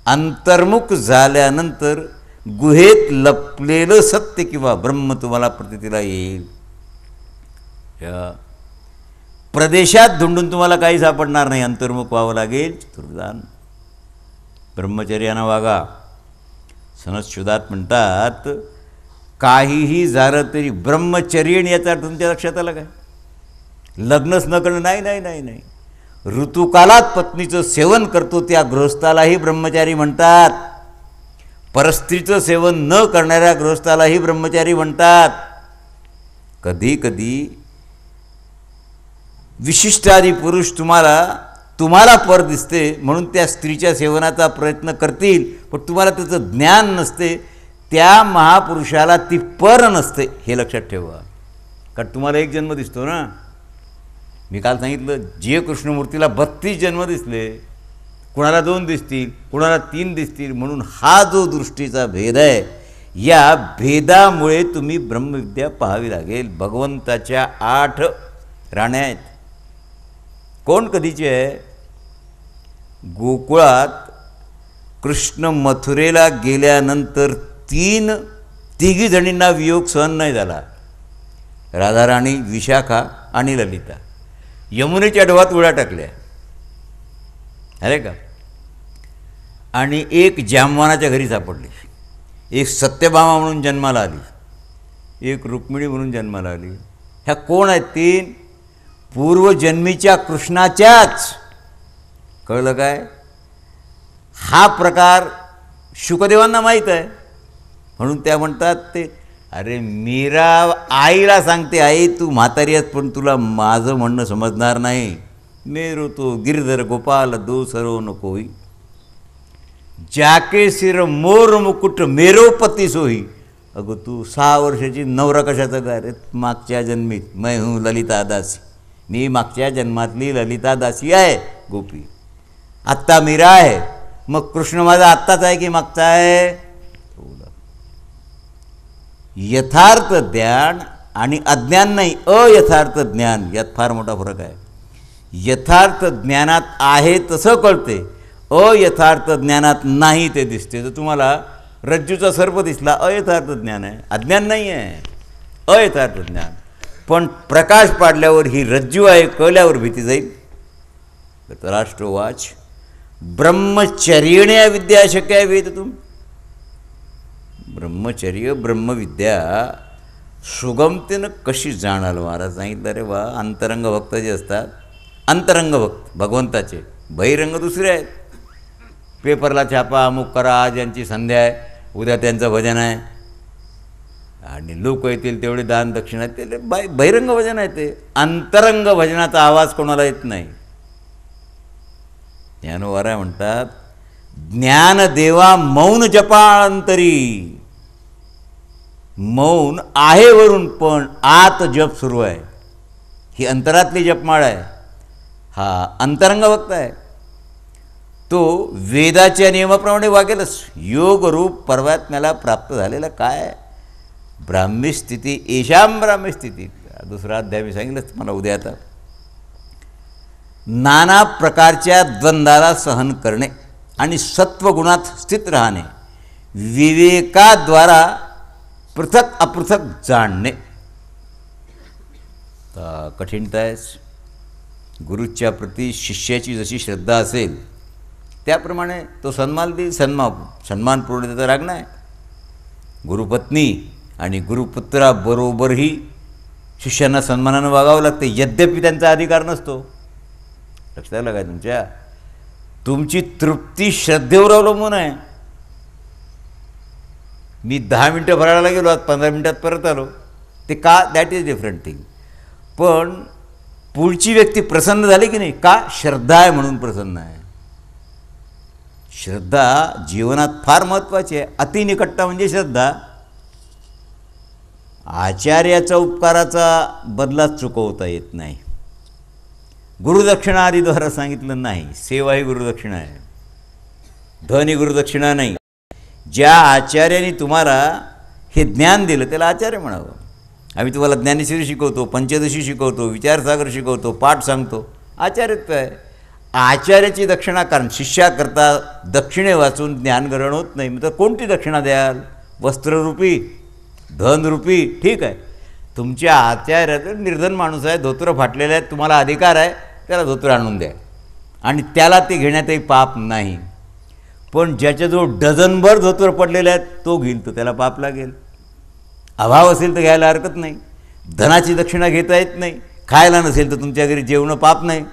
अंतर्मुख झाल्यानंतर गुहेत लपलेलं सत्य किंवा ब्रह्म तुम्हाला प्रतीतीला येईल. या प्रदेशात धुंडून तुम्हाला काही सापडणार नाही. अंतर्मुख व्हावं लागेल. चतुर्दान ब्रह्मचर्यानं वागा. सनदशुदात म्हणतात काहीही झालं तरी ब्रह्मचर्येने याचा तुमच्या लक्षात आलं काय? लग्नच न करणं नाही नाही नाही नाही. ऋतुकालात पत्नीचं सेवन करतो त्या गृहस्थालाही ब्रह्मचारी म्हणतात. परस्त्रीचं सेवन न करणाऱ्या गृहस्थालाही ब्रह्मचारी म्हणतात. कधी कधी विशिष्टादी पुरुष तुम्हाला पर दिसते म्हणून त्या स्त्रीच्या सेवनाचा प्रयत्न करतील, पण तुम्हाला त्याचं ज्ञान नसते. त्या महापुरुषाला ती पर नसते, हे लक्षात ठेवा. कारण तुम्हाला एक जन्म दिसतो ना. मी काल सांगितलं, जे कृष्णमूर्तीला 32 जन्म दिसले, कुणाला 2 दिसतील, कुणाला 3 दिसतील. म्हणून हा जो दृष्टीचा भेद आहे, या भेदामुळे तुम्ही ब्रह्मविद्या पाहावी लागेल. भगवंताच्या 8 राण्या आहेत. कोण कधीचे आहे? गोकुळात कृष्ण मथुरेला गेल्यानंतर तिघी जणींना वियोग सहन नाही झाला. राधाराणी, विशाखा आणि ललिता यमुनेच्या डोहात उड्या टाकल्या, अरे का. आणि एक जामवानाच्या घरी सापडली. एक सत्यभामा म्हणून जन्माला आली, एक रुक्मिणी म्हणून जन्माला आली. ह्या कोण आहेत? 3 पूर्वजन्मीच्या कृष्णाच्याच. कळलं काय? हा प्रकार शुकदेवांना माहीत आहे. म्हणून त्या म्हणतात ते, अरे मीरा आईला सांगते, आई तू म्हातारी आहेस पण तुला माझं म्हणणं समजणार नाही. मेरो तो गिरधर गोपाल दो सरो न कोई, जाके सिर मोर मुकुट मेरो पती सोही. अगं तू 6 वर्षाची नवरा कशाचा काय रे? मागच्या जन्मीत मैं हूँ ललिता दासी, मी मागच्या जन्मातली ललिता दासी आहे गोपी. आत्ता मीरा आहे. मग कृष्ण माझा आत्ताच आहे की मागचा आहे? यथार्थ ज्ञान आणि अज्ञान नाही, अयथार्थ ज्ञान, यात फार मोठा फरक आहे. यथार्थ ज्ञानात आहे तसं कळते, अयथार्थ ज्ञानात नाही ते दिसते. तर तुम्हाला रज्जूचा सर्प दिसला, अयथार्थ ज्ञान आहे, अज्ञान नाही आहे, अयथार्थ ज्ञान. पण प्रकाश पाडल्यावर ही रज्जू आहे कळल्यावर भीती जाईल. धृतराष्ट्रोवाच ब्रह्मचर्येण विद्या शक्य वेद तुम. ब्रह्मचर्य ब्रह्मविद्या सुगमतेनं कशी जाणाल? महाराज सांगितलं रे वा. अंतरंग भक्त जे असतात, अंतरंग भक्त भगवंताचे, बहिरंग दुसरे आहेत. पेपरला छापा, अमुक करा, आज यांची संध्या आहे, उद्या त्यांचं भजन आहे, आणि लोक येतील तेवढे दान दक्षिणा आहेत, ते बहिरंग भजन आहे. ते अंतरंग भजनाचा आवाज कोणाला येत नाही. ज्ञानोबाराय म्हणतात, ज्ञानदेवा मौन जपाळंतरी. मौन आहे वरून, पण आत जप सुरू आहे. ही अंतरातली जपमाळ आहे. हा अंतरंग भक्त आहे. तो वेदाच्या नियमाप्रमाणे वागेलच. योगरूप परमात्म्याला प्राप्त झालेला काय? ब्राह्मी स्थिती, येशाम ब्राह्मी स्थिती. दुसरा अध्याय मी सांगितलंच मला उद्या. आता नाना प्रकारच्या द्वंद्वाला सहन करणे आणि सत्वगुणात स्थित राहणे, विवेकाद्वारा पृथक अपृथक जाणणे. कठीणता आहे. गुरुच्या प्रती शिष्याची जशी श्रद्धा असेल त्याप्रमाणे तो सन्मान देईल. सन्मानपूर्ण त्याचा राग नाही. गुरुपत्नी आणि गुरुपुत्राबरोबरही शिष्यांना सन्मानानं वागावं लागते, यद्यपि त्यांचा अधिकार नसतो. लक्षात आलं काय तुमच्या? तुमची तृप्ती श्रद्धेवर अवलंबून आहे. मी 10 मिनटं भरायला गेलो, आज 15 मिनटात परत आलो, ते का? That is different thing. पण पुढची व्यक्ती प्रसन्न झाली की नाही? का? श्रद्धा आहे म्हणून प्रसन्न आहे. श्रद्धा जीवनात फार महत्त्वाची आहे. अतिनिकटता म्हणजे श्रद्धा. आचार्याचा उपकाराचा बदला चुकवता येत नाही. गुरुदक्षिणा आधीद्वारा सांगितलं नाही. सेवा ही गुरुदक्षिणा आहे, धन ही गुरुदक्षिणा नाही. ज्या आचार्याने तुम्हाला हे ज्ञान दिलं त्याला आचार्य म्हणावं. आम्ही तुम्हाला ज्ञानेश्वरी शिकवतो, पंचदशी शिकवतो, विचारसागर शिकवतो, पाठ सांगतो, आचार्यत्व आहे. आचार्याची दक्षिणा, कारण शिष्याकरता दक्षिणे वाचून ज्ञान ग्रहण होत नाही. मग तर कोणती दक्षिणा द्याल? वस्त्ररूपी, धनरूपी? ठीक आहे, तुमच्या आचार्यात निर्धन माणूस आहे, धोत्र फाटलेले आहेत, तुम्हाला अधिकार आहे, त्याला धोत्र आणून द्या आणि त्याला ते घेण्यातही पाप नाही. पण ज्याच्याजवळ डझनभर धोत्र पडलेले आहेत तो घेईल, तर त्याला पाप लागेल. अभाव असेल तर घ्यायला हरकत नाही. धनाची दक्षिणा घेता येत नाही. खायला नसेल तर तुमच्या घरी जेवणं पाप नाही.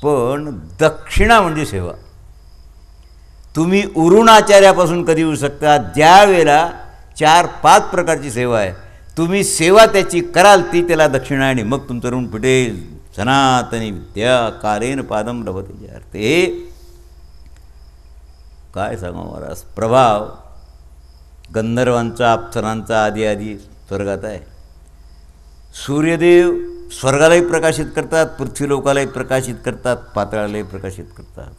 पण दक्षिणा म्हणजे सेवा. तुम्ही उरून आचार्यापासून कधी होऊ शकता? ज्या वेळेला 4-5 प्रकारची सेवा आहे, तुम्ही सेवा त्याची कराल ती त्याला दक्षिणा, आणि मग तुमचं ऋण पिटेल. सनातनी विद्या कालेन पादम लभते अर्थ. हे काय सांगा महाराज, प्रभाव गंधर्वांचा, अप्सरांचा आदी आदी स्वर्गात आहे. सूर्यदेव स्वर्गालाही प्रकाशित करतात, पृथ्वीलोकालाही प्रकाशित करतात, पाताळालाही प्रकाशित करतात.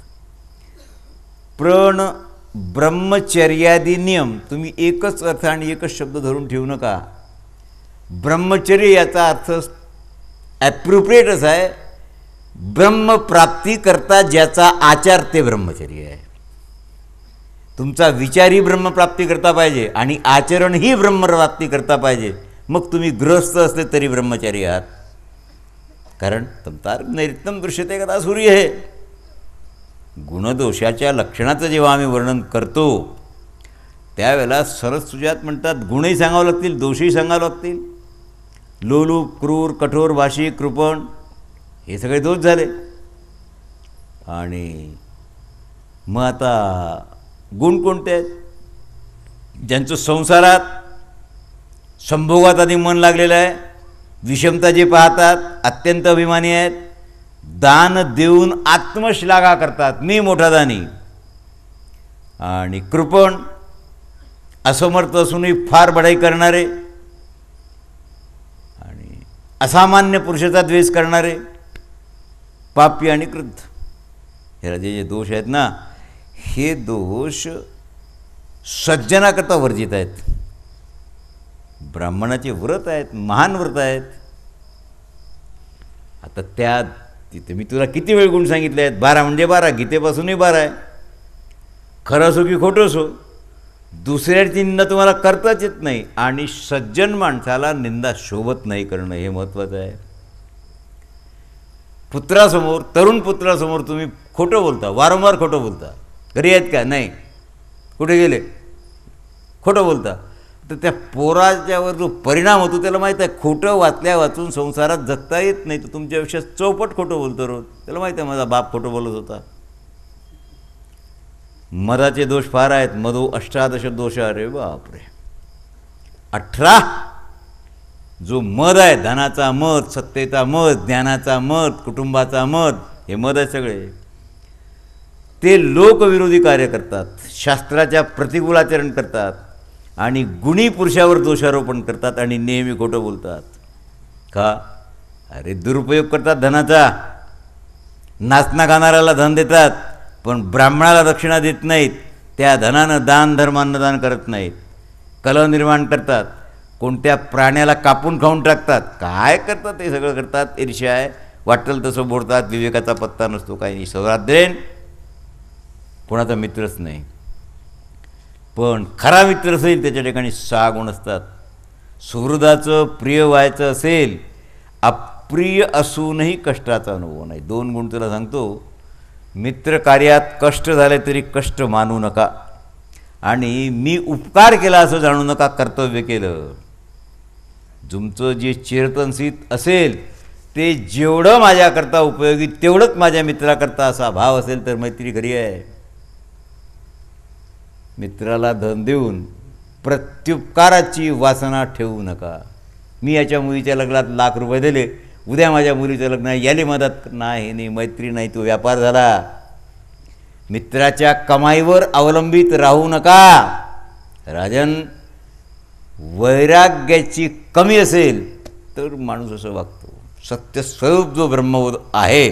पण ब्रह्मचर्यादी नियम तुम्ही एकच अर्थ आणि एकच शब्द धरून ठेवू नका. ब्रह्मचर्य याचा अर्थ ॲप्रोप्रिएटच आहे. ब्रह्मप्राप्तीकरता ज्याचा आचार ते ब्रह्मचर्य आहे. तुमचा विचारही ब्रह्मप्राप्ती करता पाहिजे आणि आचरणही ब्रह्मप्राप्ती करता पाहिजे. मग तुम्ही गृहस्थ असले तरी ब्रह्मचारी आहात. कारण तमतार नैरित्यम दृश्यते कदा सूर्य हे. गुणदोषाच्या लक्षणाचं जेव्हा आम्ही वर्णन करतो त्यावेळेला सरस सुजात म्हणतात गुणही सांगावं लागतील, दोषही सांगावं लागतील. लोलूप, क्रूर, कठोर, भाषी, कृपण हे सगळे दोष झाले. आणि मग आता गुण कोणते आहेत? ज्यांचं संसारात संभोगात आधी मन लागलेलं आहे, विषमता जे पाहतात, अत्यंत अभिमानी आहेत, दान देऊन आत्मश्लाघा करतात, मी मोठा दानी. आणि कृपण, असमर्थ असूनही फार बढाई करणारे आणि असामान्य पुरुषाचा द्वेष करणारे, पापी आणि क्रुद्ध. हे जे दोष आहेत ना, हे दोष सज्जनाकरता वर्जित आहेत. ब्राह्मणाचे व्रत आहेत, महान व्रत आहेत. आता त्या तिथे मी तुला किती वेळ गुण सांगितले आहेत? 12 म्हणजे 12, गीतेपासूनही 12 आहे. खरं असो की खोटं असो, दुसऱ्याची निंदा तुम्हाला करताच येत नाही. आणि सज्जन माणसाला निंदा शोभत नाही करणं हे महत्त्वाचं आहे. पुत्रासमोर, तरुण पुत्रासमोर तुम्ही खोटं बोलता, वारंवार खोटं बोलता. घरी आहेत का? नाही. कुठे गेले? खोटं बोलता. तर त्या पोराच्यावर जो परिणाम होतो त्याला माहीत आहे. खोटं वाचल्या वाचून संसारात जगता येत नाही. तर तुमच्यापेक्षा चौपट खोटं बोलतो रोज. त्याला माहीत आहे माझा बाप खोटं बोलत होता. मदाचे दोष फार आहेत. मधो 18 दोष. अरे बापरे, 18. जो मद आहे, धनाचा मद, सत्तेचा मद, ज्ञानाचा मद, कुटुंबाचा मद, हे मद आहे सगळे. ते लोकविरोधी कार्य करतात, शास्त्राच्या प्रतिकूल आचरण करतात आणि गुणी पुरुषावर दोषारोपण करतात आणि नेहमी खोटं बोलतात. का? अरे दुरुपयोग करतात धनाचा. नाचना गाणाऱ्याला धन देतात पण ब्राह्मणाला दक्षिणा देत नाहीत. त्या धनानं दान धर्म अन्नदान करत नाहीत. कलह निर्माण करतात. कोणत्या प्राण्याला कापून खाऊन टाकतात. काय करतात? ते सगळं करतात. ईर्ष्या आहे, वाटेल तसं बोलतात. विवेकाचा पत्ता नसतो, काही नाही. सौराद्रेन कोणाचा मित्रच नाही. पण खरा मित्र असेल त्याच्या ठिकाणी 6 गुण असतात. सुहृदाचं प्रिय व्हायचं असेल, अप्रिय असूनही कष्टाचा अनुभव नाही. 2 गुण तुला सांगतो. मित्र कार्यात कष्ट झाले तरी कष्ट मानू नका आणि मी उपकार केला असं जाणू नका. कर्तव्य केलं. तुमचं जे चिरतनसित असेल ते जेवढं माझ्याकरता उपयोगी तेवढंच माझ्या मित्राकरता असा भाव असेल तर मैत्री खरी आहे. मित्राला धन देऊन प्रत्युपकाराची वासना ठेवू नका. मी याच्या मुलीच्या लग्नात ₹1,00,000 दिले, उद्या माझ्या मुलीचं लग्न आहे, याले मदत नाही. नाही, मैत्री नाही, तो व्यापार झाला. मित्राच्या कमाईवर अवलंबित राहू नका. राजन, वैराग्याची कमी असेल तर माणूस असं वागतो. सत्यस्वरूप जो ब्रह्मबोध आहे,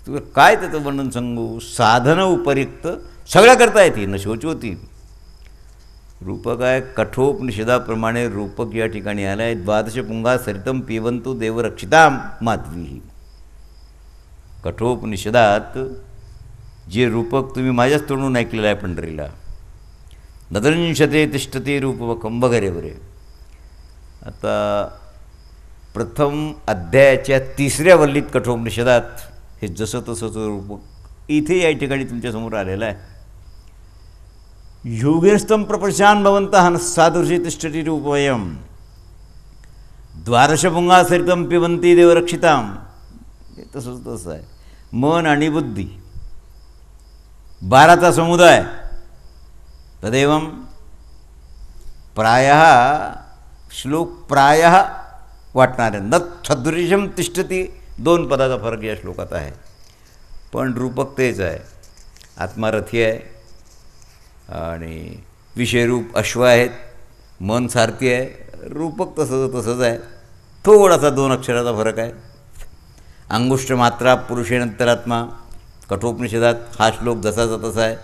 तुला काय त्याचं वर्णन सांगू? साधनं उपरिक्त सगळ्या करता येते, न शोच होती. रूपक आहे. कठोपनिषदाप्रमाणे रूपक या ठिकाणी आलं आहे. 12 पुंगा सरितम पिबंतु देवरक्षिताम माधवी. कठोपनिषदात जे रूपक तुम्ही माझ्याच तोंडून ऐकलेलं आहे पंढरीला, नदंशते तिष्ठते रूपकम वगैरे वगैरे. आता प्रथम अध्यायाच्या 3ऱ्या वल्लीत कठोपनिषदात हे जसं तसंच रूपक इथे या ठिकाणी तुमच्यासमोर आलेलं आहे. योगेस्तम प्रपशान भवंतः साधुषी तिष्ठती रूपयम 12 पुंगा सरितम पिबंती देवरक्षिताम. हे तसंच तसं आहे. मन आणि बुद्धी 12चा समुदाय. तदेवं प्रायः श्लोक प्रायः वाटणारे न सदृशम तिष्ठती 2 पदाचा फरक या श्लोकात आहे. पण रूपक तेच आहे. आत्मारथी आहे, आणि विषयरूप अश्व आहेत, मन सारथी आहे, रूपक तसंच आहे. थोडासा 2 अक्षराचा फरक आहे. अंगुष्ठ मात्रा पुरुषेनंतरात्मा कठोपनिषदात हा श्लोक जसाचा तसा आहे.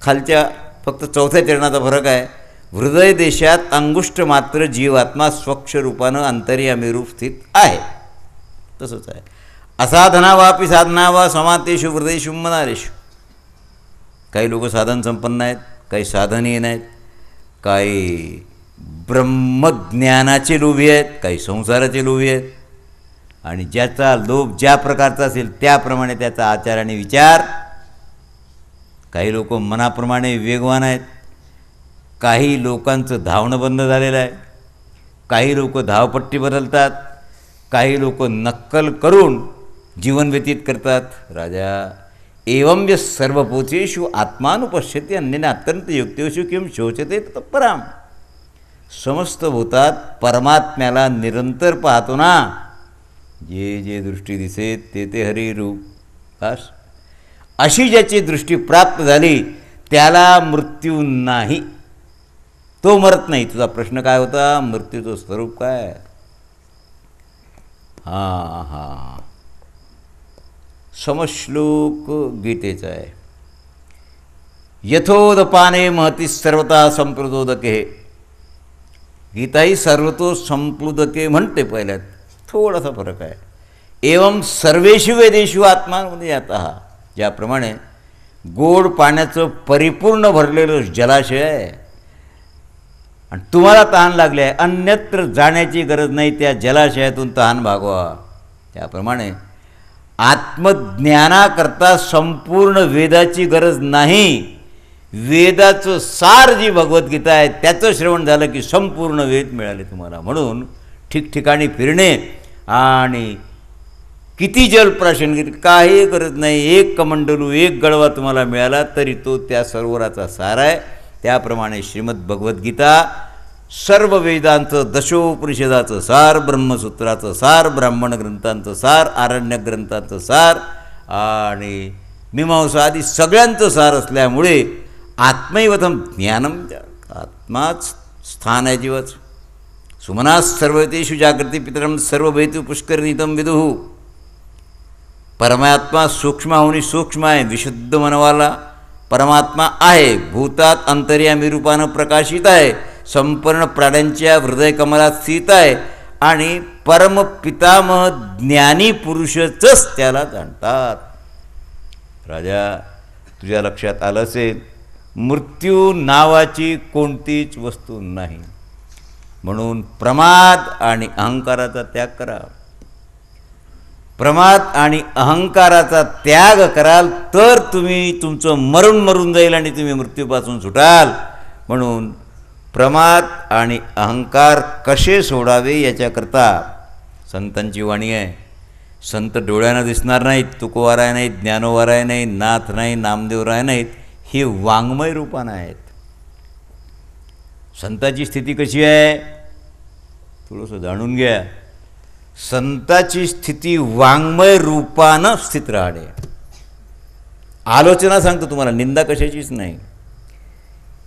खालच्या फक्त 4थ्या चरणाचा फरक आहे. हृदय देशात अंगुष्ठ मात्र जीवात्मा स्वच्छ रूपानं अंतर्यामी रूप स्थित आहे, तसंच आहे. असाधना वापी साधना वा समातेषु हृदयेषु मनारेषु. काही लोक साधन संपन्न आहेत, काही साधनीय नाहीत, काही ब्रह्मज्ञानाचे लोभी आहेत, काही संसाराचे लोभी आहेत. आणि ज्याचा लोभ ज्या प्रकारचा असेल त्याप्रमाणे त्याचा आचार आणि विचार. काही लोक मनाप्रमाणे वेगवान आहेत, काही लोकांचं धावणं बंद झालेलं आहे, काही लोक धावपट्टी बदलतात, काही लोक नक्कल करून जीवन व्यतीत करतात. राजा एवं य सर्वभूतेषु आत्मानुपश्यति अन्येन अत्यंत युक्तेषु किं शोचते तत्पराम. समस्त भूतात परमात्म्याला निरंतर पाहतो ना, जे जे दृष्टी दिसे ते ते हरिरूप. बस अशी ज्याची दृष्टी प्राप्त झाली त्याला मृत्यू नाही, तो मरत नाही. तुझा प्रश्न काय होता, मृत्यूचं स्वरूप काय? हां समश्लोक गीतेचा आहे. यथोदपाने महती सर्वता संप्लुदोदके. गीता ही सर्वतो संप्लुदके म्हणते पहिल्यात, थोडासा फरक आहे. एवं सर्वेषु वेदेषु आत्मामध्ये जातः. ज्याप्रमाणे गोड पाण्याचं परिपूर्ण भरलेलं जलाशय आहे आणि तुम्हाला तहान लागली आहे, अन्यत्र जाण्याची गरज नाही, त्या जलाशयातून तहान भागवा. त्याप्रमाणे आत्मज्ञानाकरता संपूर्ण वेदाची गरज नाही. वेदाचं सार जी भगवद्गीता आहे त्याचं श्रवण झालं की संपूर्ण वेद मिळाले तुम्हाला. म्हणून ठिकठिकाणी फिरणे आणि किती जलप्राशन काही गरज नाही. एक कमंडलू एक गळवा तुम्हाला मिळाला तरी तो त्या सरोवराचा सार आहे. त्याप्रमाणे श्रीमद भगवद्गीता सर्व वेदांचं, दशोपनिषदाचं सार, ब्रह्मसूत्राचं सार, ब्राह्मण ग्रंथांचं सार, आरण्य ग्रंथांचं सार आणि मीमांसा आदी सगळ्यांचं सार असल्यामुळे आत्मैवतम ज्ञानम. आत्माच स्थान आहे जीवाचं. सुमनास सर्वतेषु जागृती पितरम सर्वभेतु पुष्करनीतम विदुः. परमात्मा सूक्ष्म होऊन सूक्ष्म आहे, विशुद्ध मनवाला परमात्मा आहे, भूतात अंतर्यामी रूपानं प्रकाशित आहे, संपूर्ण प्राण्यांच्या हृदय कमलात स्थित आहे आणि परमपितामह ज्ञानी पुरुषच त्याला जाणतात. राजा तुझ्या लक्षात आलं असेल, मृत्यू नावाची कोणतीच वस्तू नाही. म्हणून प्रमाद आणि अहंकाराचा त्याग करा. प्रमाद आणि अहंकाराचा त्याग कराल तर तुम्ही तुमचं मरून जाईल आणि तुम्ही मृत्यूपासून सुटाल. म्हणून प्रमाद आणि अहंकार कसे सोडावे याच्याकरता संतांची वाणी आहे. संत डोळ्यानं दिसणार नाहीत, तुकोवाराय नाहीत, ज्ञानोवाराय नाहीत, नाथ नाही, नामदेवराय नाहीत, हे वाङ्मय रूपानं आहेत. संताची स्थिती कशी आहे थोडंसं जाणून घ्या. संताची स्थिती वाङ्मय रूपानं स्थित राहणे. आलोचना सांगतो तुम्हाला, निंदा कशाचीच नाही.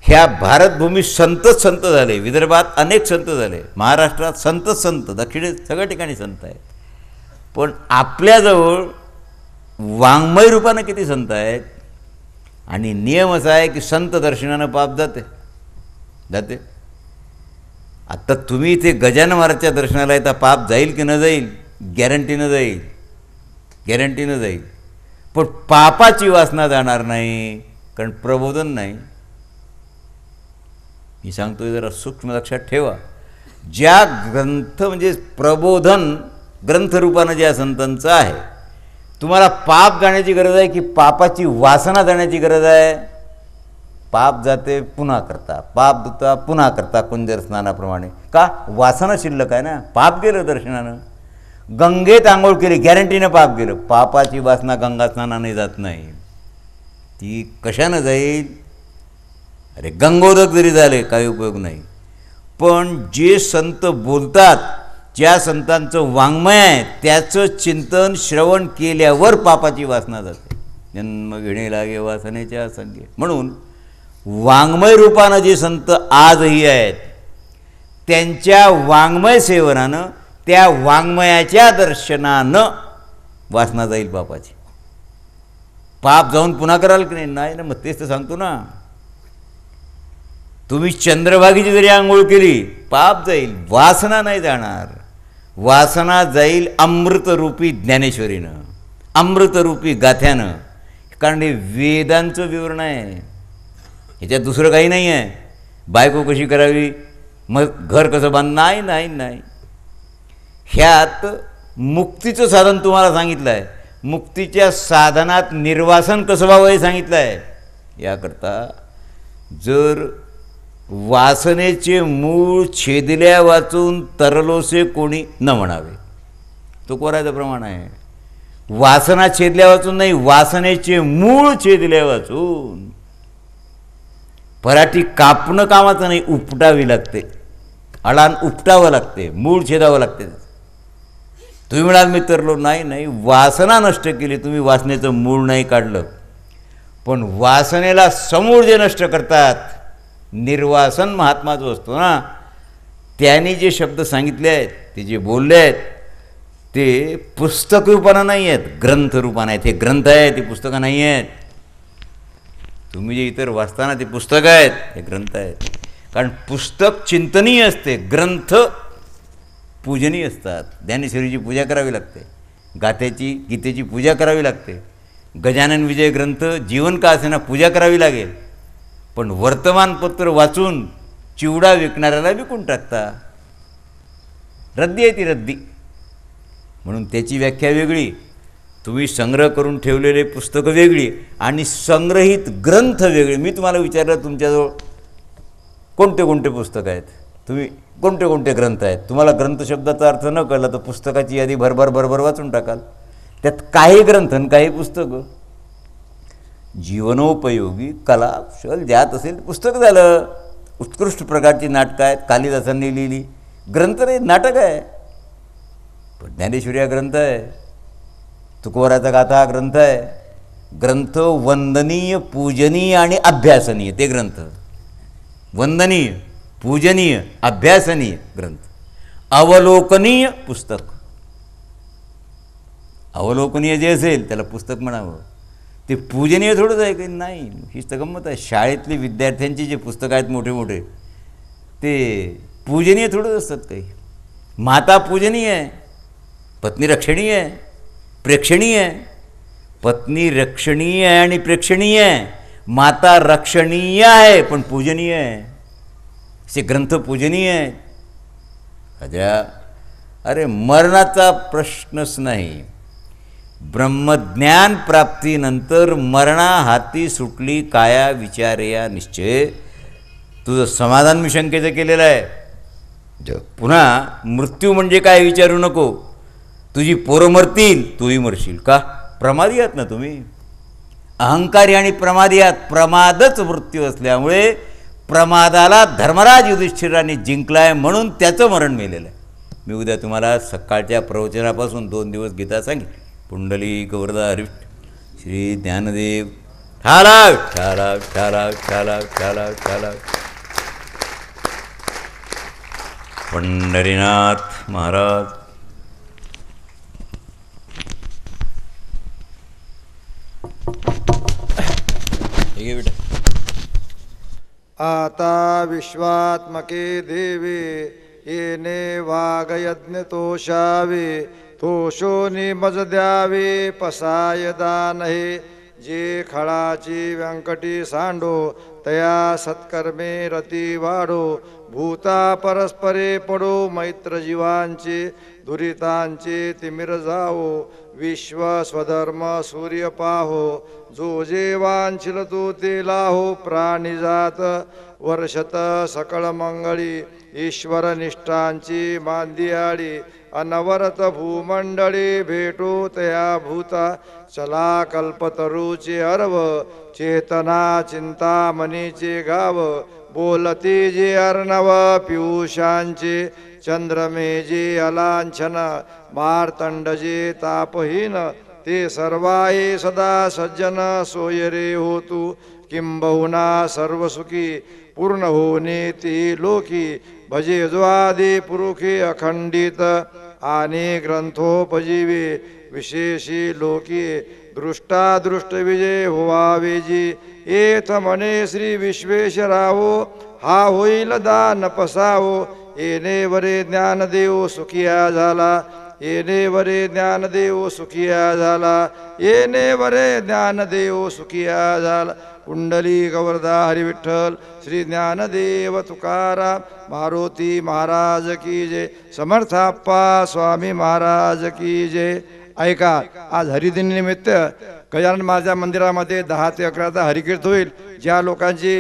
ह्या भारतभूमीत संतच संत झाले, विदर्भात अनेक संत झाले, महाराष्ट्रात संतच संत, दक्षिणेत सगळ्या ठिकाणी संत आहेत. पण आपल्याजवळ वाङ्मय रूपानं किती संत आहेत? आणि नियम असा आहे की संत दर्शनानं पाप जाते. आत्ता तुम्ही इथे गजानन महाराजच्या दर्शनाला येता, पाप जाईल की न जाईल? गॅरंटीनं जाईल, गॅरंटीनं जाईल. पण पापाची वासना जाणार नाही, कारण प्रबोधन नाही. मी सांगतोय जरा सूक्ष्म लक्षात ठेवा. ज्या ग्रंथ म्हणजे प्रबोधन ग्रंथरूपानं ज्या संतांचं आहे, तुम्हाला पाप जाण्याची गरज आहे की पापाची वासना जाण्याची गरज आहे? पाप जाते पुन्हा करता, पाप धुता पुन्हा करता, कुंजर स्नानाप्रमाणे. का? वासना शिल्लक आहे ना. पाप गेलं दर्शनानं. गंगेत आंघोळ केली, गॅरंटीनं पाप गेलं. पापाची वासना गंगा स्नानाने जात नाही. ती कशानं जाईल? अरे गंगोदक जरी झाले काही उपयोग नाही. पण जे संत बोलतात, ज्या संतांचं वाङ्मय आहे त्याचं चिंतन श्रवण केल्यावर पापाची वासना जाते. जन्म घेणे लागे वासनेच्या संगे. म्हणून वाङ्मय रूपानं जे संत आजही आहेत त्यांच्या वाङ्मय सेवनानं, त्या वाङ्मयाच्या दर्शनानं वासना जाईल पापाची. पाप जाऊन पुन्हा कराल की नाही ना. मग तेच तर सांगतो ना, तुम्ही चंद्रभागेची जरी आंघोळ केली पाप जाईल, वासना नाही जाणार. वासना जाईल अमृतरूपी ज्ञानेश्वरीनं, अमृतरूपी गाथ्यानं. कारण हे वेदांचं विवरण आहे, ह्याच्यात दुसरं काही नाही आहे. बायको कशी करावी, मग घर कसं बांध, नाही नाही नाही. ह्यात मुक्तीचं साधन तुम्हाला सांगितलं आहे. मुक्तीच्या साधनात निर्वासन कसं व्हावं हे सांगितलं आहे. याकरता जर वासनेचे मूळ छेदल्या वाचून तरलोसे कोणी न म्हणावे, तो कोरायचं प्रमाण आहे. वासना छेदल्या वाचून नाही, वासनेचे मूळ छेदल्या वाचून. पराठी कापणं कामाचं नाही, उपटावी लागते. अडाण उपटावं लागते, मूळ छेदावं लागते. तुम्ही म्हणाल मी तरलो, नाही नाही, वासना नष्ट केली तुम्ही, वासनेचं मूळ नाही काढलं. पण वासनेला समूळ जे नष्ट करतात, निर्वासन महात्मा जो असतो ना, त्यांनी जे शब्द सांगितले आहेत, ते जे बोलले आहेत, ते पुस्तक रूपानं नाही आहेत, ग्रंथ रूपानं आहेत. हे ग्रंथ आहेत, ते पुस्तकं नाही आहेत. तुम्ही जे इतर वाचताना ते पुस्तक आहेत, हे ग्रंथ आहेत. कारण पुस्तक चिंतनीय असते, ग्रंथ पूजनीय असतात. ज्ञानेश्वरीची पूजा करावी लागते, गाथ्याची गीतेची पूजा करावी लागते. गजानन विजय ग्रंथ जीवन का असेना पूजा करावी लागेल. पण वर्तमानपत्र वाचून चिवडा विकणाऱ्याला विकून टाकता. रद्दी आहे ती, रद्दी. म्हणून त्याची व्याख्या वेगळी, तुम्ही संग्रह करून ठेवलेले पुस्तकं वेगळी आणि संग्रहित ग्रंथ वेगळे. मी तुम्हाला विचारलं तुमच्याजवळ कोणते कोणते पुस्तकं आहेत, तुम्ही कोणते कोणते ग्रंथ आहेत. तुम्हाला ग्रंथ शब्दाचा अर्थ न कळला तर पुस्तकाची यादी भरभर भरभर वाचून टाकाल. त्यात काही ग्रंथ आणि काही पुस्तकं. जीवनोपयोगी कला शल ज्यात असेल पुस्तक झालं. उत्कृष्ट प्रकारची नाटकं आहेत, कालिदासांनी लिहिली. ग्रंथ नाही, नाटक आहे. पण ज्ञानेश्वरी हा ग्रंथ आहे, तुकोबराचा गाथा हा ग्रंथ आहे. ग्रंथ वंदनीय, पूजनीय आणि अभ्यासनीय, ते ग्रंथ. वंदनीय, पूजनीय, अभ्यासनीय ग्रंथ. अवलोकनीय पुस्तक. अवलोकनीय जे असेल त्याला पुस्तक म्हणावं. ते पूजनीय थोडंच आहे काही नाही. हीच तर गंमत आहे. शाळेतली विद्यार्थ्यांची जे पुस्तकं आहेत मोठे मोठे, ते पूजनीय थोडंच असतात काही. माता पूजनीय आहे, पत्नी रक्षणीय आहे, प्रेक्षणीय आहे. पत्नी रक्षणीय आहे आणि प्रेक्षणीय आहे. माता रक्षणीय आहे पण पूजनीय आहे. असे ग्रंथ पूजनीय आहेत. अरे मरणाचा प्रश्नच नाही. ब्रह्मज्ञान प्राप्तीनंतर मरणा हाती सुटली काया विचारया निश्चय. तुझं समाधान मी शंकेचं केलेलं आहे. पुन्हा मृत्यू म्हणजे काय विचारू नको. तुझी पोरं मरतील, तूही मरशील का? प्रमादी आहात ना तुम्ही. अहंकारी आणि प्रमादी आहात. प्रमादच मृत्यू असल्यामुळे प्रमादाला धर्मराज युधिष्ठिराने जिंकलाय म्हणून त्याचं मरण मेलेलं आहे. मी उद्या तुम्हाला सकाळच्या प्रवचनापासून 2 दिवस गीता सांगितली. पुंडलिक वरदा हरी श्री ज्ञानदेव ठाला ठाला ठाला ठाला ठाला ठाला. पंढरीनाथ महाराज. आता विश्वात्मके देवे येने वागयज्ञ तोषावे. तोषो निमज द्यावे पसाय दान हे. जे खळाची व्यंकटी सांडो तया सत्कर्मे रती वाढो. भूता परस्परे पडो मैत्र जीवांचे दुरितांचे तिमिर जावो. विश्व स्वधर्म सूर्य पाहो. जो जे वांछिल तो ते लाहो. प्राणिजात वर्षत सकळ मंगळी. ईश्वर निष्ठांची मांदियाळी. अनवरत भूमंडळी भेटो तया भूता. चला कल्पतरूचे अर्व. चेतना चिंतामणीचे गाव. बोलती जे अर्णव पियुषांचे. चंद्रमे जे अलांछन. मार्तंड जे तापहीन. ते सर्वाये सदा सज्जन सोय रे होतू किंबहुना सर्वसुखी पूर्ण होणे ते लोकी भजे ज्वादे पुरुखे अखंडित आणि ग्रंथोपजीवे विशेषी लोकी दृष्टादृष्ट विजय होवावे जी एथ म्हणे श्री विश्वेश्वराहो हा होईल दान पसावो येणे वरे ज्ञानदेव सुखिया झाला येणे वरे ज्ञानदेव सुखिया झाला येणे वरे ज्ञानदेव सुखिया झाला कुंडली गवर्धा हरिविठ्ठल श्री ज्ञानदेव तुकाराम मारुती महाराज की जय समर्थाप्पा स्वामी महाराज की जय ऐका आज हरिदिनानिमित्त गजानन महाराज मंदिरामध्ये 10 ते 11 हरिकीर्त होईल ज्या लोकांची